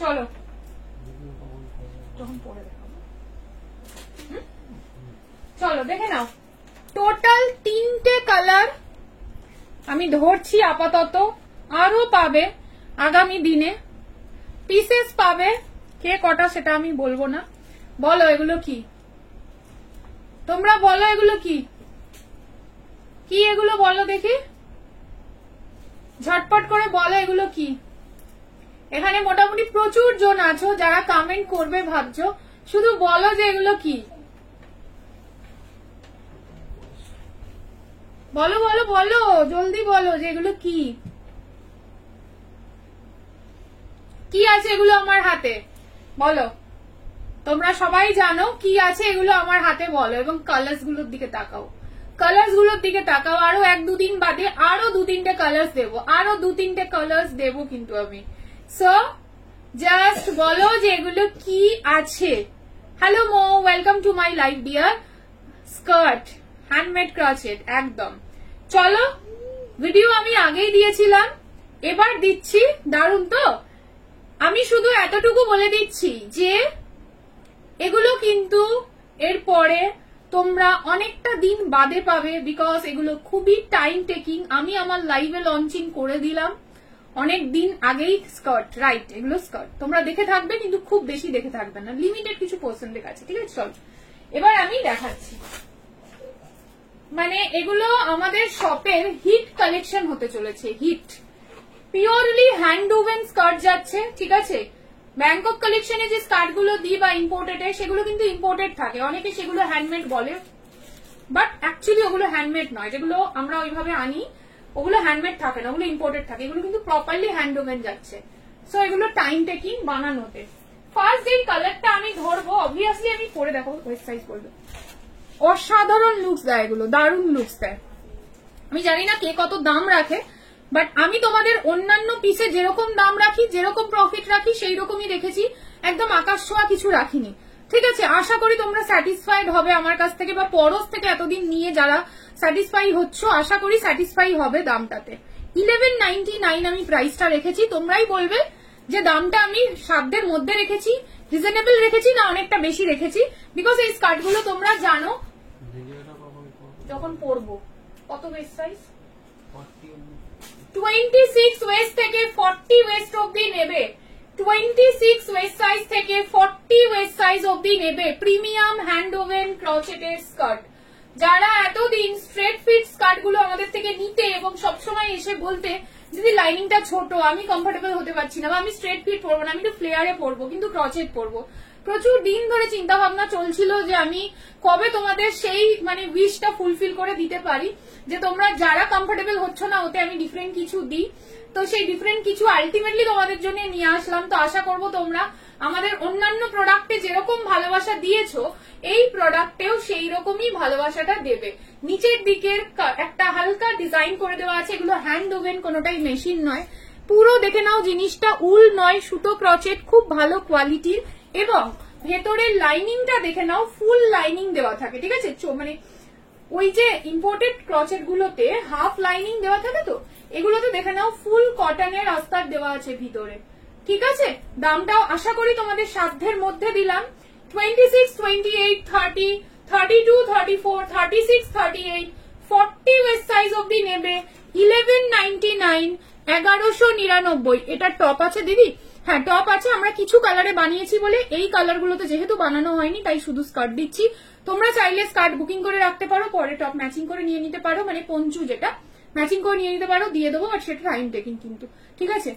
[SPEAKER 1] চলো যখন পরে দেখাবো, চলো দেখে নাও। টোটাল 3টে কালার আমি ধরছি আপাতত, আরো পাবে আগামী দিনে, পিসেস পাবে, কে কটা সেটা আমি বলবো না। বলো এগুলো কি, তোমরা বলো এগুলো কি, কি এগুলো বলো দেখি, ঝটপট করে বলো এগুলো কি। এখানে মোটামুটি প্রচুর জন আছো যারা কমেন্ট করবে ভাবছো, শুধু বলো যে এগুলো কি, বলো বলো বলো, জলদি বলো যে এগুলো কি, কি আছে এগুলো আমার হাতে, বলো। তোমরা সবাই জানো কি আছে এগুলো আমার হাতে, বলো। এবং কালার্স গুলোর দিকে তাকাও, কালার্স গুলোর দিকে তাকাও। আরো 1-2 দিন বাদে আরো 2-3টে কালার্স দেবো, আরো 2-3টে কালার্স দেবো কিন্তু আমি। সো জাস্ট বলো যে এগুলো কি আছে। Hello Mo, welcome to my live dear. Skirt, handmade crochet, একদম। চলো, ভিডিও আমি আগেই দিয়েছিলাম, এবার দিচ্ছি, দারুণ তো। আমি শুধু এতটুকু বলে দিচ্ছি যে এগুলো কিন্তু এরপরে তোমরা অনেকটা দিন বাদে পাবে, বিকজ এগুলো খুবই টাইম টেকিং। আমি আমার লাইভে লঞ্চিং করে দিলাম অনেক দিন আগেই। স্কার্ট, রাইট, এগুলো স্কার্ট তোমরা দেখে থাকবে, কিন্তু খুব বেশি দেখে থাকবে না, লিমিটেড কিছু পার্সেন্টের কাছে, ঠিক আছে। চল এবার আমি দেখাচ্ছি, মানে এগুলো আমাদের শপের হিট কালেকশন হতে চলেছে, hit, purely hand woven skirt যাচ্ছে, ঠিক আছে। ব্যাংকক কালেকশনে যে স্কার্ট গুলো দিই বা ইম্পোর্টেড, সেগুলো কিন্তু ইম্পোর্টেড থাকে, অনেকে সেগুলো হ্যান্ডমেড বলে, বাট অ্যাকচুয়ালি ওগুলো হ্যান্ডমেড নয়, যেগুলো আমরা ওইভাবে আনি ওগুলো হ্যান্ডমেড থাকে না, ওগুলো ইম্পোর্টেড থাকে, এগুলো কিন্তু প্রপারলি হ্যান্ড ওভেন যাচ্ছে। সো এগুলো টাইম টেকিং বানানোতে। ফার্স্ট এই কালারটা আমি ধরবো, অবভিয়াসলি আমি পরে দেখো ওয়েস্ট সাইজ বলবো, অসাধারণ লুকস দেয় এগুলো, দারুণ লুকস দেয়। আমি জানি না কে কত দাম রাখে, বাট আমি তোমাদের অন্যান্য পিসে যেরকম দাম রাখি, যেরকম প্রফিট রাখি, সেই রকমই রেখেছি, একদম আকাশ ছোঁয়া কিছু রাখিনি, ঠিক আছে। আশা করি তোমরা স্যাটিসফাইড হবে আমার কাছ থেকে, বা পরশ থেকে এতদিন নিয়ে যারা স্যাটিসফাই হচ্ছ, আশা করি স্যাটিসফাই হবে দামটাতে। 1199 আমি প্রাইসটা রেখেছি, তোমরাই বলবে যে দামটা আমি সাধ্যের মধ্যে রেখেছি, রিজনেবল রেখেছি না অনেকটা বেশি রেখেছি, বিকজ এই স্কার্ট গুলো তোমরা জানো যখন পরবো। কত বেস্ট সাইজ? 26 ওয়েস্ট থেকে 40 ওয়েস্ট অবধি নেবে, 26 ওয়েস্ট সাইজ থেকে 40 ওয়েস্ট সাইজ অবধি নেবে প্রিমিয়াম হ্যান্ড ওভেন ক্রচেটের স্কার্ট। যারা এতদিন স্ট্রেট ফিট স্কার্ট গুলো আমাদের থেকে নিতে এবং সবসময় এসে বলতে যদি লাইনিংটা ছোট, আমি কমফোর্টেবল হতে পারছি না, বা আমি স্ট্রেট ফিট পরবো না, আমি একটু ফ্লেয়ারে পরবো কিন্তু ক্রচেট পরবো, প্রচুর দিন ধরে চিন্তা ভাবনা চলছিল যে আমি কবে তোমাদের সেই মানে উইশটা ফুলফিল করে দিতে পারি যে তোমরা যারা কমফোর্টেবল হচ্ছ না ওতে আমি ডিফারেন্ট কিছু দিই। তো সেই ডিফারেন্ট কিছু আলটিমেটলি তোমাদের জন্য নিয়ে আসলাম। তো আশা করবো তোমরা আমাদের অন্যান্য প্রোডাক্টে যেরকম ভালোবাসা দিয়েছো এই প্রোডাক্টেও সেই রকমই ভালোবাসাটা দেবে। নিচের দিকের একটা হালকা ডিজাইন করে দেওয়া আছে, এগুলো হ্যান্ড ওভেন, কোনোটাই মেশিন নয়। পুরো দেখে নাও জিনিসটা উল নয়, সুতো ক্রচেট, খুব ভালো কোয়ালিটির। এবং ভেতরের লাইনিংটা দেখে নাও, ফুল লাইনিং দেওয়া থাকে, ঠিক আছে? মানে ওই যে ইম্পোর্টেড ক্রচেট গুলোতে হাফ লাইনিং দেওয়া থাকে, তো এগুলোতে দেখে নাও ফুল কটনের আস্তর দেওয়া আছে ভিতরে, ঠিক আছে? দামটাও আশা করি তোমাদের সাধ্যের মধ্যে দিলাম। 26, 28, 30, 32, 34, 36, 38, 40 ওয়েস্ট সাইজ অবধি নেবে 1199, 1199। এটা টপ আছে দিদি? হ্যাঁ টপ আছে, আমরা কিছু কালারে বানিয়েছি বলে এই কালার গুলোতে যেহেতু বানানো হয়নি তাই শুধু স্কার্ট দিচ্ছি। তোমরা চাইলে স্কার্ট বুকিং করে রাখতে পারো, পরে টপ ম্যাচিং করে নিয়ে নিতে পারো, মানে পঞ্চু যেটা ম্যাচিং করে নিয়ে নিতে পারো, দিয়ে দেবো, আর সেটা টাইম টেকিং কিন্তু, ঠিক আছে?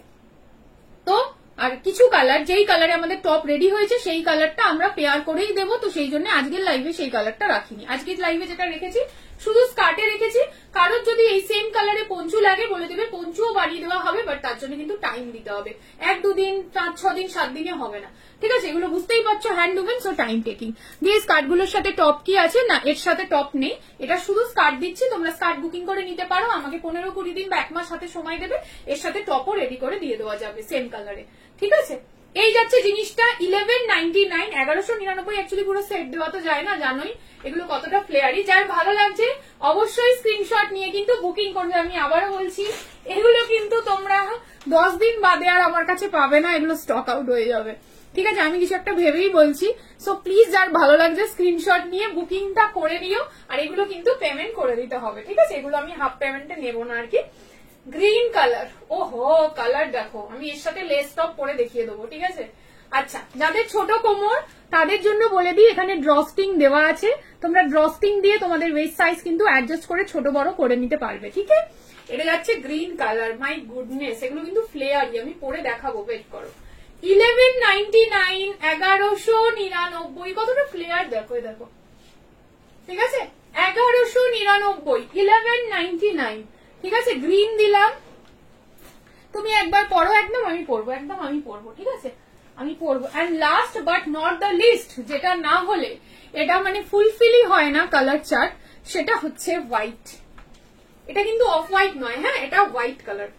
[SPEAKER 1] তো আর কিছু কালার, যেই কালারে আমাদের টপ রেডি হয়েছে সেই কালারটা আমরা পেয়ার করেই দেবো। তো সেই জন্য আজকের লাইভে সেই কালারটা রাখিনি, আজকের লাইভে যেটা রেখেছি শুধু স্কার্টে রেখেছি। কারোর যদি এই সেম কালারে পঞ্চু লাগে বলে দেবে, পঞ্চুও বানিয়ে দেওয়া হবে, বাট তার জন্য কিন্তু টাইম দিতে হবে, 1-2 দিন, 5-6 দিন, 7 দিনে হবে না, ঠিক আছে? এগুলো বুঝতেই পারছো hand woven, so time taking. দিয়ে স্কার্ট গুলোর সাথে টপ কি আছে? না, এর সাথে টপ নেই, এটা শুধু স্কার্ট দিচ্ছি। তোমরা স্কার্ট বুকিং করে নিতে পারো, আমাকে 15-20 দিন বা 1 মাস হাতে সময় দেবে, এর সাথে টপও রেডি করে দিয়ে দেওয়া যাবে সেম কালারে, ঠিক আছে? এই যাচ্ছে জিনিসটা 1199, 1199। অ্যাকচুয়ালি পুরো সেট দেওয়া তো যায় না, জানোই এগুলো কতটা ফ্লেয়ারি। যার ভালো লাগছে অবশ্যই স্ক্রিনশট নিয়ে কিন্তু বুকিং করবে। আমি আবারও বলছি এগুলো কিন্তু তোমরা 10 দিন বাদে আর আমার কাছে পাবে না, এগুলো স্টক আউট হয়ে যাবে, ঠিক আছে? আমি কিছু একটা ভেবেই বলছি। সো প্লিজ যার ভালো লাগছে স্ক্রিনশট নিয়ে বুকিংটা করে নিও, আর এগুলো কিন্তু পেমেন্ট করে দিতে হবে, ঠিক আছে? এগুলো আমি হাফ পেমেন্টে নেবো না আর কি। গ্রিন কালার, ওহো কালার দেখো, আমি এর সাথে লেস টপ পরে দেখিয়ে দেবো, ঠিক আছে? আচ্ছা, যাদের ছোট কোমর তাদের জন্য বলে দিই, এখানে ড্রস্টিং দেওয়া আছে, তোমরা ড্রস্টিং দিয়ে তোমাদের ওয়েস্ট সাইজ কিন্তু অ্যাডজাস্ট করে ছোট বড় করে নিতে পারবে, ঠিক আছে? এটা যাচ্ছে গ্রিন কালার, মাই গুডনেস, এগুলো কিন্তু ফ্লেয়ারি, আমি পরে দেখাবো, ওয়েট করো। 1199, 1199, কতটা ফ্লেয়ার দেখো, দেখো, ঠিক আছে? 1199, 1199, ঠিক আছে? গ্রিন দিলাম, তুমি একবার পড়ো, একদম আমি পড়বো, একদম আমি পড়বো, ঠিক আছে? আমি পড়বো। And last but not the least, যেটা না হলে এটা মানে ফুলফিলই হয় না কালার চার্ট, সেটা হচ্ছে হোয়াইট। এটা কিন্তু অফ হোয়াইট নয়, হ্যাঁ এটা হোয়াইট কালার।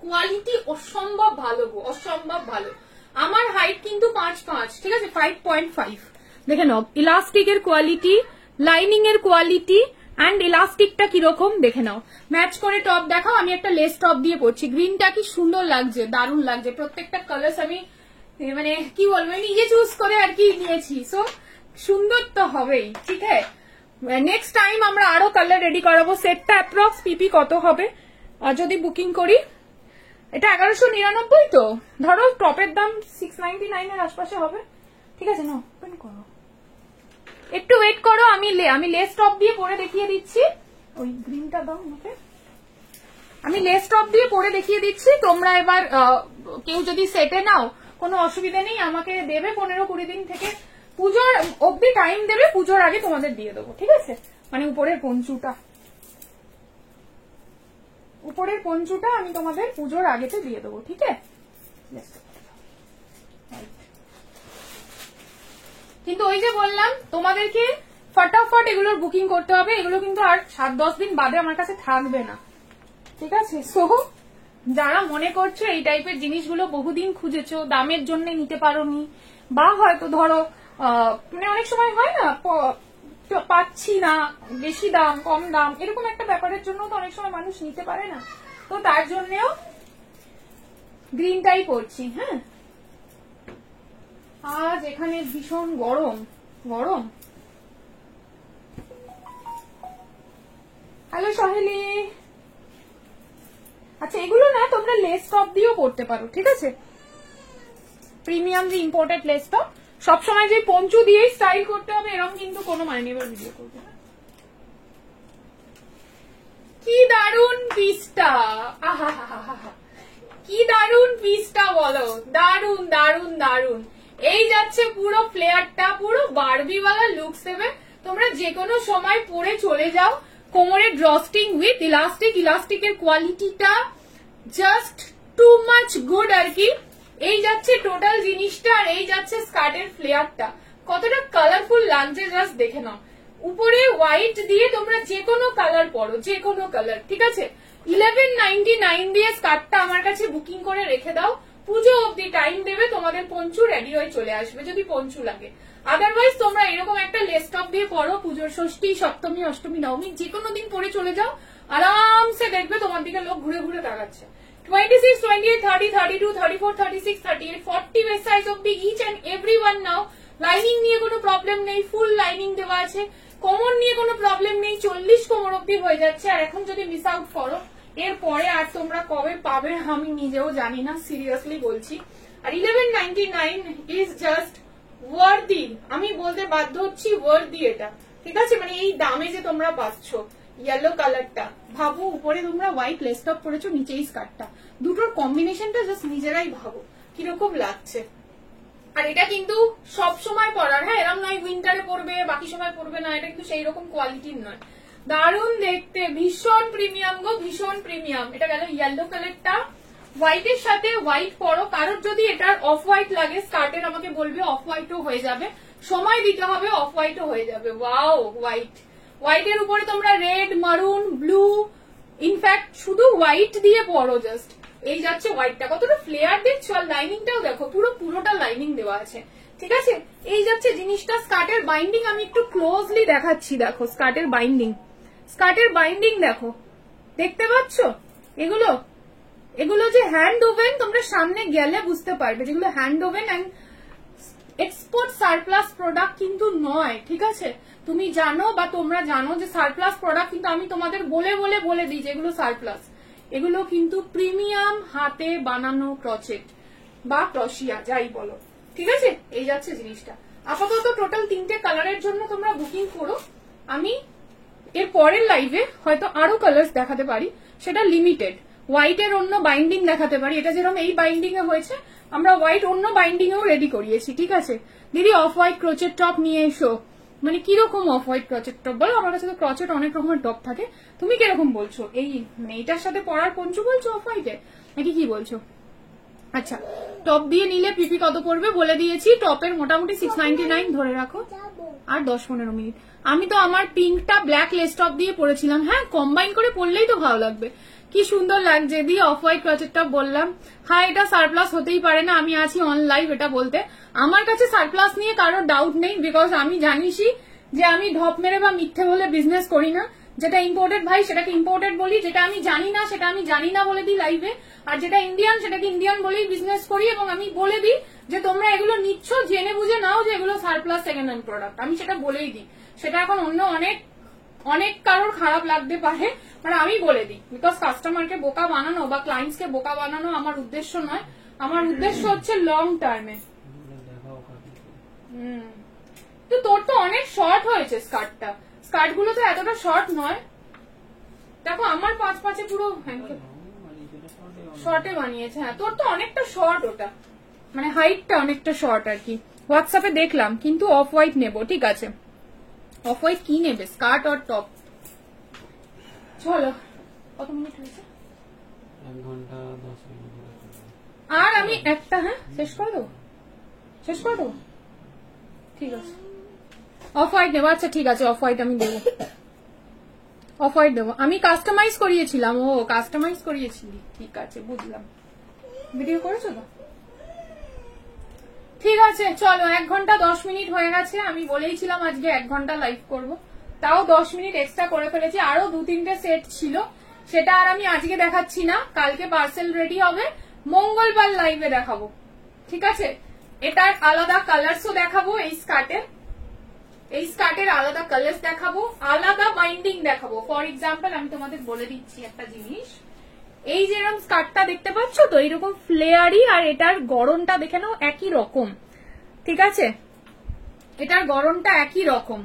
[SPEAKER 1] কোয়ালিটি অসম্ভব ভালো গো, অসম্ভব ভালো। আমার হাইট কিন্তু 5'5", ঠিক আছে? 5.5। দেখে নাও ইলাস্টিকের কোয়ালিটি, লাইনিং এর কোয়ালিটি অ্যান্ড ইলাস্টিকটা কিরকম দেখে নাও। ম্যাচ করে টপ দেখাও, আমি একটা লেস টপ দিয়ে পড়ছি। গ্রিনটা কি সুন্দর লাগছে, দারুণ লাগছে। প্রত্যেকটা কালার আমি মানে কি বলবো, নিজে চুজ করে আর কি নিয়েছি, সো সুন্দর তো হবেই, ঠিক আছে? নেক্সট টাইম আমরা আরো কালার রেডি করাবো। সেটটা অ্যাপ্রক্স পিপি কত হবে যদি বুকিং করি? এটা 1199 তো, ধরো টপের দাম 699 এর আশপাশে হবে, ঠিক আছে? না ওপেন করো, একটু ওয়েট করো, আমি লেস টপ দিয়ে পরে দেখিয়ে দিচ্ছি। ওই গ্রিনটা দাও আমাকে, আমি লেস টপ দিয়ে পরে দেখিয়ে দিচ্ছি। তোমরা এবার কেউ যদি সেটে নাও কোনো অসুবিধা নেই, আমাকে দেবে 15-20 দিন থেকে, পুজোর অবধি টাইম দেবে, পুজোর আগে তোমাদের দিয়ে দেবো, ঠিক আছে? মানে উপরের পঞ্চুটা আমি তোমাদের পুজোর আগেতে দিয়ে দেবো, ঠিক আছে? কিন্তু ওই যে বললাম তোমাদেরকে ফটাফট এগুলোর বুকিং করতে হবে, এগুলো কিন্তু আর 7-10 দিন বাদে আমার কাছে থাকবে না, ঠিক আছে? সো যারা মনে করছো এই টাইপের জিনিসগুলো বহুদিন খুঁজেছো, দামের জন্য নিতে পারোনি, বা হয়তো ধরো মানে অনেক সময় হয় না পাচ্ছি না, বেশি দাম কম দাম এরকম একটা ব্যাপারের জন্য তো অনেক সময় মানুষ নিতে পারে না, তো তার জন্যও গ্রিনটাই পরছি। হ্যাঁ, আজ এখানে ভীষণ গরম গরম। হ্যালো সহেলি, আচ্ছা এগুলো না তোমরা লেস টপ দিয়েও করতে পারো, ঠিক আছে? প্রিমিয়াম যে ইম্পোর্টেড লেস টপ, সবসময় যে পঞ্চু দিয়ে স্টাইল করতে হবে এরকম কিন্তু কোনো মানে নেই। এবার ভিডিও করবে। কি দারুন পিসটা, আহা হা হা হা, কি দারুন পিসটা বলো, দারুন দারুন দারুন। এই যাচ্ছে পুরো ফ্লেয়ারটা, পুরো বারবিওয়ালা লুকস দেবে। তোমরা যে কোনো সময় পরে চলে যাও। কোমরে ড্রস্টিং উইথ ইলাস্টিক, ইলাস্টিকের কোয়ালিটিটা জাস্ট টু মাচ গুড আর কি। এই যাচ্ছে টোটাল জিনিসটা, আর এই যাচ্ছে স্কার্টের ফ্লেয়ারটা, কতটা কালারফুল লাগছে জাস্ট দেখে নাও। উপরে হোয়াইট দিয়ে তোমরা যে কোনো কালার পরো, যে কোনো কালার, ঠিক আছে? 1199 দিয়ে স্কার্টটা আমার কাছে বুকিং করে রেখে দাও। পুজো অব্দি টাইম দেবে, তোমাদের পঞ্চু রেডি হয়ে চলে আসবে যদি পঞ্চু লাগে। আদারওয়াইজ তোমরা এরকম একটা লেসটপ দিয়ে পরো, পুজোর ষষ্ঠী, সপ্তমী, অষ্টমী, নবমী যে কোনো দিন পরে চলে যাও, আরামসে দেখবে তোমার দিকে লোক ঘুরে ঘুরে তাকাচ্ছে। 26, 28, 30, 32, 34, 36, 38, 40 ওয়েস্ট সাইজ অব্দি each and every one now. Lining নিয়ে কোনো প্রবলেম নেই, ফুল লাইনিং দেওয়া আছে। কোমর নিয়ে কোনো প্রবলেম নেই, 40 কোমর অব্দি হয়ে যাচ্ছে। আর এখন যদি মিস আউট করো, এরপরে আর তোমরা কবে পাবে আমি নিজেও জানি না, সিরিয়াসলি বলছি। আর 1199 ইজ জাস্ট ওয়ার্দি, আমি বলতে বাধ্য হচ্ছি ওয়ার্দি এটা, ঠিক আছে? মানে এই দামে যে তোমরা পাচ্ছ ইয়েলো কালারটা, ভাবো উপরে তোমরা হোয়াইট লেসটপ পরেছো, নিচে এই স্কার্টটা, দুটোর কম্বিনেশনটা জাস্ট নিজেরাই ভাবো কিরকম লাগছে। আর এটা কিন্তু সব সময় পরার, হ্যাঁ এরকম নয় উইন্টারে পরবে বাকি সময় পরবে না, এটা কিন্তু সেই রকম কোয়ালিটির নয়। দারুণ দেখতে, ভীষণ প্রিমিয়াম গো, ভীষণ প্রিমিয়াম। এটা গেল ইয়েলো কালারটা, হোয়াইটের সাথে হোয়াইট পরো। কারোর যদি এটার অফ হোয়াইট লাগে স্কার্টের আমাকে বলবে, অফ হোয়াইটও হয়ে যাবে, সময় দিতে হবে, অফ হোয়াইটও হয়ে যাবে। ওয়াও হোয়াইট, হোয়াইটের উপরে তোমরা রেড, মারুন, ব্লু, ইনফ্যাক্ট শুধু হোয়াইট দিয়ে পরো জাস্ট। এই যাচ্ছে হোয়াইটটা, কতটা ফ্লেয়ার দেখছো, আর লাইনিংটাও দেখো, পুরোটা লাইনিং দেওয়া আছে, ঠিক আছে? এই যাচ্ছে জিনিসটা। স্কার্টের বাইন্ডিং আমি একটু ক্লোজলি দেখাচ্ছি, দেখো স্কার্টের বাইন্ডিং, স্কার্টের বাইন্ডিং দেখো, দেখতে পাচ্ছ? এগুলো এগুলো যে হ্যান্ড ওভেন, তোমরা সামনে গেলে বুঝতে পারবে যেগুলো hand woven and export surplus product কিন্তু নয়, ঠিক আছে? তুমি জানো বা তোমরা জানো যে সারপ্লাস প্রোডাক্ট কিন্তু আমি তোমাদের বলে দিই যেগুলো সারপ্লাস, এগুলো কিন্তু প্রিমিয়াম হাতে বানানো ক্রচেট বা ক্রশিয়া যাই বলো, ঠিক আছে? এই যাচ্ছে জিনিসটা। আপাতত টোটাল 3টে কালারের জন্য তোমরা বুকিং করো। আমি এর পরের লাইভে হয়তো আরো কালার্স দেখাতে পারি, সেটা লিমিটেড। হোয়াইটের অন্য বাইন্ডিং দেখাতে পারি, এটা যেরকম এই বাইন্ডিং এ হয়েছে, আমরা হোয়াইট অন্য বাইন্ডিং এও রেডি করিয়েছি, ঠিক আছে? দিদি অফ হোয়াইট ক্রোচেট টপ নিয়ে এসো। মানে কিরকম অফ হোয়াইট ক্রচেট টপ বলো? আমার কাছে তো ক্রচেট অনেক রকমের টপ থাকে, তুমি কিরকম বলছো? এই মানে এটার সাথে পরার পঞ্চু বলছো অফ হোয়াইটে, নাকি কি বলছো? আচ্ছা টপ দিয়ে নিলে পিপি কত পড়বে বলে দিয়েছি, টপের মোটামুটি 699 ধরে রাখো। আর 10-15 মিনিট। আমি তো আমার পিঙ্কটা ব্ল্যাক লেস টপ দিয়ে পরেছিলাম, হ্যাঁ কম্বাইন করে পরলেই তো ভালো লাগবে। কি সুন্দর লাগছে দিয়ে অফ হোয়াইট ক্রচেটটা বললাম। হ্যাঁ এটা সারপ্লাস হতেই পারে না, আমি আছি অন লাইভ এটা বলতে। আমার কাছে সারপ্লাস নিয়ে কারোর ডাউট নেই, বিকজ আমি জানিসই যে আমি ঢপ মেরে বা মিথ্যে বলে বিজনেস করি না। যেটা ইম্পোর্টেড ভাই সেটাকে ইম্পোর্টেড বলি, যেটা আমি জানি না সেটা আমি জানি না বলে দিই লাইভে, আর যেটা ইন্ডিয়ান সেটাকে ইন্ডিয়ান বলেই বিজনেস করি। এবং আমি বলে দিই যে তোমরা এগুলো নিচ্ছ জেনে বুঝে নাও যে এগুলো সারপ্লাস সেকেন্ড হ্যান্ড প্রোডাক্ট, আমি সেটা বলেই দিই। সেটা এখন অন্য অনেক কারোর খারাপ লাগতে পারে, মানে আমি বলে দিই, বিকজ কাস্টমারকে বোকা বানানো বা ক্লায়েন্টসকে বোকা বানানো আমার উদ্দেশ্য নয়। আমার উদ্দেশ্য হচ্ছে লং টার্মে। তো তোর তো অনেক শর্ট হয়েছে স্কার্টটা, স্কার্ট গুলো তো এতটা শর্ট নয়। দেখো আমার 5-5 পুরো শর্টে বানিয়েছে। হ্যাঁ তোর তো অনেকটা শর্ট, ওটা মানে হাইটটা অনেকটা শর্ট আর কি। হোয়াটসঅ্যাপে দেখলাম, কিন্তু অফ হোয়াইট নেবো, ঠিক আছে? অফ হোয়াইট কি নেবে, স্কার্ট আর টপ? চলো কত মিনিট হয়েছে?
[SPEAKER 2] 1 ঘন্টা 10 মিনিট।
[SPEAKER 1] আর আমি একটা, হ্যাঁ শেষ করে দেবো, ঠিক আছে? অফ হোয়াইট নেবো, আচ্ছা ঠিক আছে অফ হোয়াইট আমি দেবো, অফ হোয়াইট দেবো। আমি কাস্টমাইজ করিয়েছিলাম। ও কাস্টমাইজ করিয়েছিলি, ঠিক আছে বুঝলাম। ভিডিও করেছো তো, ঠিক আছে চলো। 1 ঘন্টা 10 মিনিট হয়ে গেছে। আমি বলেইছিলাম আজকে 1 ঘন্টা লাইভ করব, তাও 10 মিনিট এক্সট্রা করে ফেলেছি। আরো 2-3টে সেট ছিল, সেটা আর আমি আজকে দেখাচ্ছি না, কালকে পার্সেল রেডি হবে, মঙ্গলবার লাইভে দেখাবো, ঠিক আছে? এটার আলাদা কালার্সও দেখাবো, এই স্কার্টের আলাদা কালার্স দেখাবো, আলাদা বাইন্ডিং দেখাবো। ফর এক্সাম্পল আমি তোমাদের বলে দিচ্ছি একটা জিনিস, এই যেরকম স্কার্টটা দেখতে পাচ্ছ তো এইরকম ফ্লেয়ারি, আর এটার গড়নটা দেখে নাও একই রকম, ঠিক আছে, এটার গড়নটা একই রকম।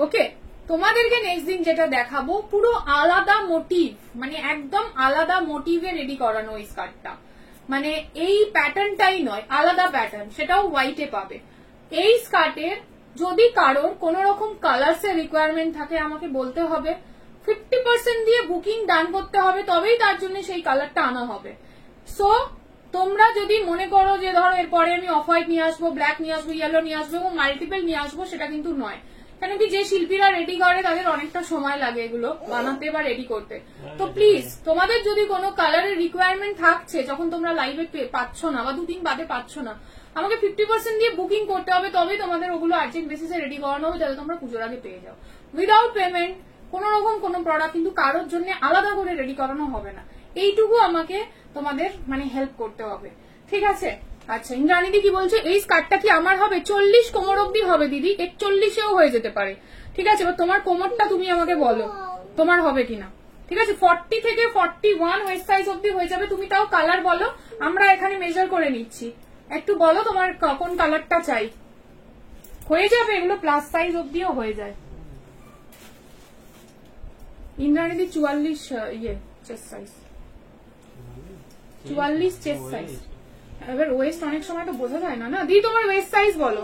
[SPEAKER 1] ওকে, তোমাদেরকে নেক্সট দিন যেটা দেখাবো পুরো আলাদা মোটিভ, মানে একদম আলাদা মোটিভে রেডি করানো এই স্কার্টটা, মানে এই প্যাটার্নটাই নয়, আলাদা প্যাটার্ন, সেটাও হোয়াইটে পাবে। এই স্কার্টের যদি কারোর কোন রকম কালার্স এর রিকোয়ারমেন্ট থাকে আমাকে বলতে হবে, 50% দিয়ে বুকিং ডান করতে হবে, তবেই তার জন্য সেই কালারটা আনা হবে। সো তোমরা যদি মনে করো যে ধরো এরপরে আমি অফ হোয়াইট নিয়ে আসবো, ব্ল্যাক নিয়ে আসবো, ইয়েলো নিয়ে আসবো এবং মাল্টিপল নিয়ে আসবো, সেটা কিন্তু নয়। কেন কি যে শিল্পীরা রেডি করে তাদের অনেকটা সময় লাগে এগুলো বানাতে বা রেডি করতে। তো প্লিজ তোমাদের যদি কোনো কালারের রিকোয়ারমেন্ট থাকছে যখন তোমরা লাইভে পাচ্ছ না বা দুদিন বাদে পাচ্ছ না, আমাকে 50% দিয়ে বুকিং করতে হবে, তবেই তোমাদের ওগুলো আর্জেন্ট বেসিসে রেডি করানো হবে, যাতে তোমরা পুজোর আগে পেয়ে যাও। উইদাউট পেমেন্ট কোন রকম কোন প্রোডাক্ট কিন্তু কারোর জন্য আলাদা করে রেডি করানো হবে না, এইটুকু আমাকে তোমাদের মানে হেল্প করতে হবে, ঠিক আছে। আচ্ছা, ইন্দ্রাণীদি কি বলছে, এই স্কার্টটা কি আমার হবে? 40 কোমর অব্দি হবে দিদি, 41-এও হয়ে যেতে পারে, ঠিক আছে। এবার তোমার কোমরটা তুমি আমাকে বলো তোমার হবে কিনা, ঠিক আছে। 40 থেকে 41 ওয়েস্ট সাইজ অব্দি হয়ে যাবে, তুমি তাও কালার বলো, আমরা এখানে মেজার করে নিচ্ছি, একটু বলো তোমার কোন কালারটা চাই। হয়ে যাবে, এগুলো প্লাস সাইজ অব্দিও হয়ে যায়। ইন্দ্রাণীদি 44 চেস্ট সাইজ, 44 চেস্ট সাইজ। এবার ওয়েস্ট অনেক সময় তো বোঝা যায় না, না দিদি তোমার ওয়েস্ট সাইজ বলো।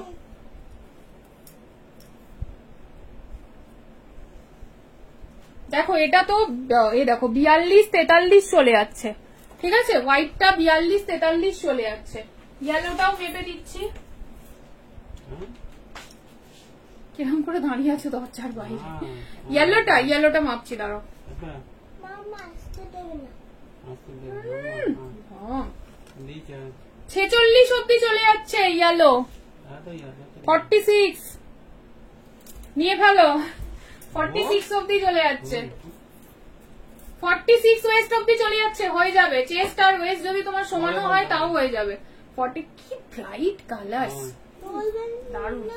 [SPEAKER 1] দেখো এটা তো এই দেখো 42-43 চলে যাচ্ছে, ঠিক আছে, হোয়াইটটা 42-43 চলে যাচ্ছে, ইয়েলোটাও মেপে দিচ্ছি। কিরকম করে দাঁড়িয়ে আছে দরজার বাইরে, ইয়েলোটা মাপছি, দাঁড়াও। 46 অব্দি চলে যাচ্ছে ইয়েলো, 46 নিয়ে ফেলো, 46 অব্দি চলে যাচ্ছে, 46 ওয়েস্ট অব্দি চলে যাচ্ছে, হয়ে যাবে। চেস্ট আর ওয়েস্ট যদি তোমার সমানও হয় তাও হয়ে যাবে। 40 কি ব্রাইট কালার, দারুণ।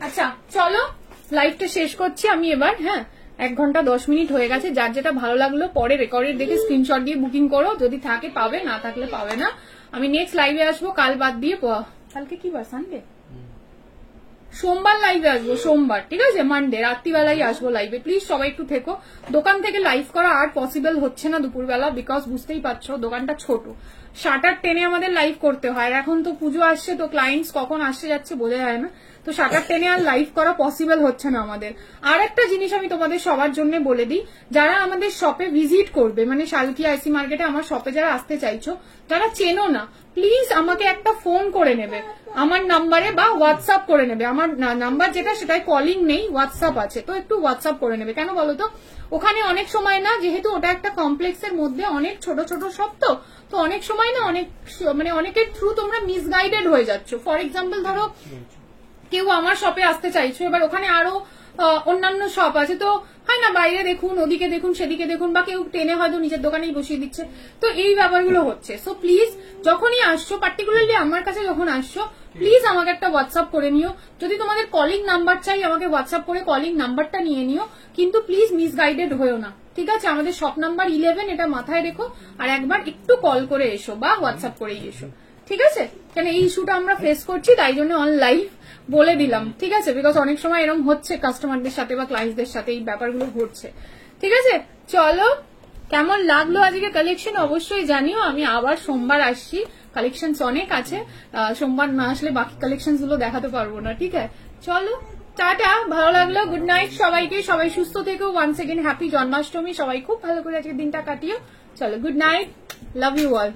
[SPEAKER 1] আচ্ছা চলো লাইভটা শেষ করছি আমি এবার, হ্যাঁ 1 ঘন্টা 10 মিনিট হয়ে গেছে। যার যেটা ভালো লাগলো পরে রেকর্ডের দেখে স্ক্রিনশট দিয়ে বুকিং করো, যদি থাকে পাবে, না থাকলে পাবে না। আমি নেক্সট লাইভে আসবো কাল বাদ দিয়ে, কালকে কি বার, সানডে, সোমবার লাইভে আসবো, সোমবার, ঠিক আছে, মানডে রাত্রিবেলায় আসবো লাইভে। প্লিজ সবাই একটু থেকো। দোকান থেকে লাইভ করা আর পসিবল হচ্ছে না দুপুরবেলা, বিকজ বুঝতেই পারছো দোকানটা ছোট, শাটার টেনে আমাদের লাইভ করতে হয়। এখন তো পুজো আসছে, তো ক্লায়েন্টস কখন আসছে যাচ্ছে বোঝা যায় না, তো শাটার টেনে আর লাইভ করা পসিবল হচ্ছে না আমাদের। আর একটা জিনিস আমি তোমাদের সবার জন্য বলে দিই, যারা আমাদের শপে ভিজিট করবে, মানে শালকিয়া আইসি মার্কেটে আমার শপে যারা আসতে চাইছো, যারা চেনো না, প্লিজ আমাকে একটা ফোন করে নেবে আমার নাম্বারে, বা হোয়াটসঅ্যাপ করে নেবে। আমার নাম্বার যেটা সেটাই কলিং নেই, হোয়াটসঅ্যাপ আছে, তো একটু হোয়াটসঅ্যাপ করে নেবে। কেন বলো তো, ওখানে অনেক সময় না, যেহেতু ওটা একটা কমপ্লেক্সের মধ্যে অনেক ছোট ছোট শপ, তো অনেক সময় না অনেক মানে অনেকের থ্রু তোমরা মিসগাইডেড হয়ে যাচ্ছ। ফর এক্সাম্পল ধরো কেউ আমার শপে আসতে চাইছো, এবার ওখানে আরো অন্যান্য শপ আছে, তো হয় না বাইরে দেখুন, ওদিকে দেখুন, সেদিকে দেখুন, বা কেউ টেনে হয়তো নিজের দোকানেই বসিয়ে দিচ্ছে, তো এই ব্যাপারগুলো হচ্ছে। সো প্লিজ যখনই আসছো, পার্টিকুলারলি আমার কাছে যখন আসছো, প্লিজ আমাকে একটা হোয়াটসঅ্যাপ করে নিও। যদি তোমাদের কলিং নাম্বার চাই, আমাকে হোয়াটসঅ্যাপ করে কলিং নাম্বারটা নিয়ে নিও, কিন্তু প্লিজ মিসগাইডেড হয়েও না, ঠিক আছে। আমাদের শপ নাম্বার 11, এটা মাথায় রেখো, আর একবার একটু কল করে এসো বা হোয়াটসঅ্যাপ করেই এসো, ঠিক আছে। কেন এই ইস্যুটা আমরা ফেস করছি, তাই জন্য অন লাইভ বলে দিলাম, ঠিক আছে, বিকজ অনেক সময় এরকম হচ্ছে কাস্টমারদের সাথে বা ক্লায়েন্টদের সাথে এই ব্যাপারগুলো ঘটছে, ঠিক আছে। চলো, কেমন লাগলো আজকে কালেকশন অবশ্যই জানিও। আমি আবার সোমবার আসছি, কালেকশন অনেক আছে, সোমবার না আসলে বাকি কালেকশন গুলো দেখাতে পারবো না, ঠিক আছে। চলো টাটা, ভালো লাগলো, গুড নাইট সবাইকে, সবাই সুস্থ থেকো, ওয়ান্স এগেন হ্যাপি জন্মাষ্টমী, সবাই খুব ভালো করে আজকের দিনটা কাটিও। চলো good night, love you all.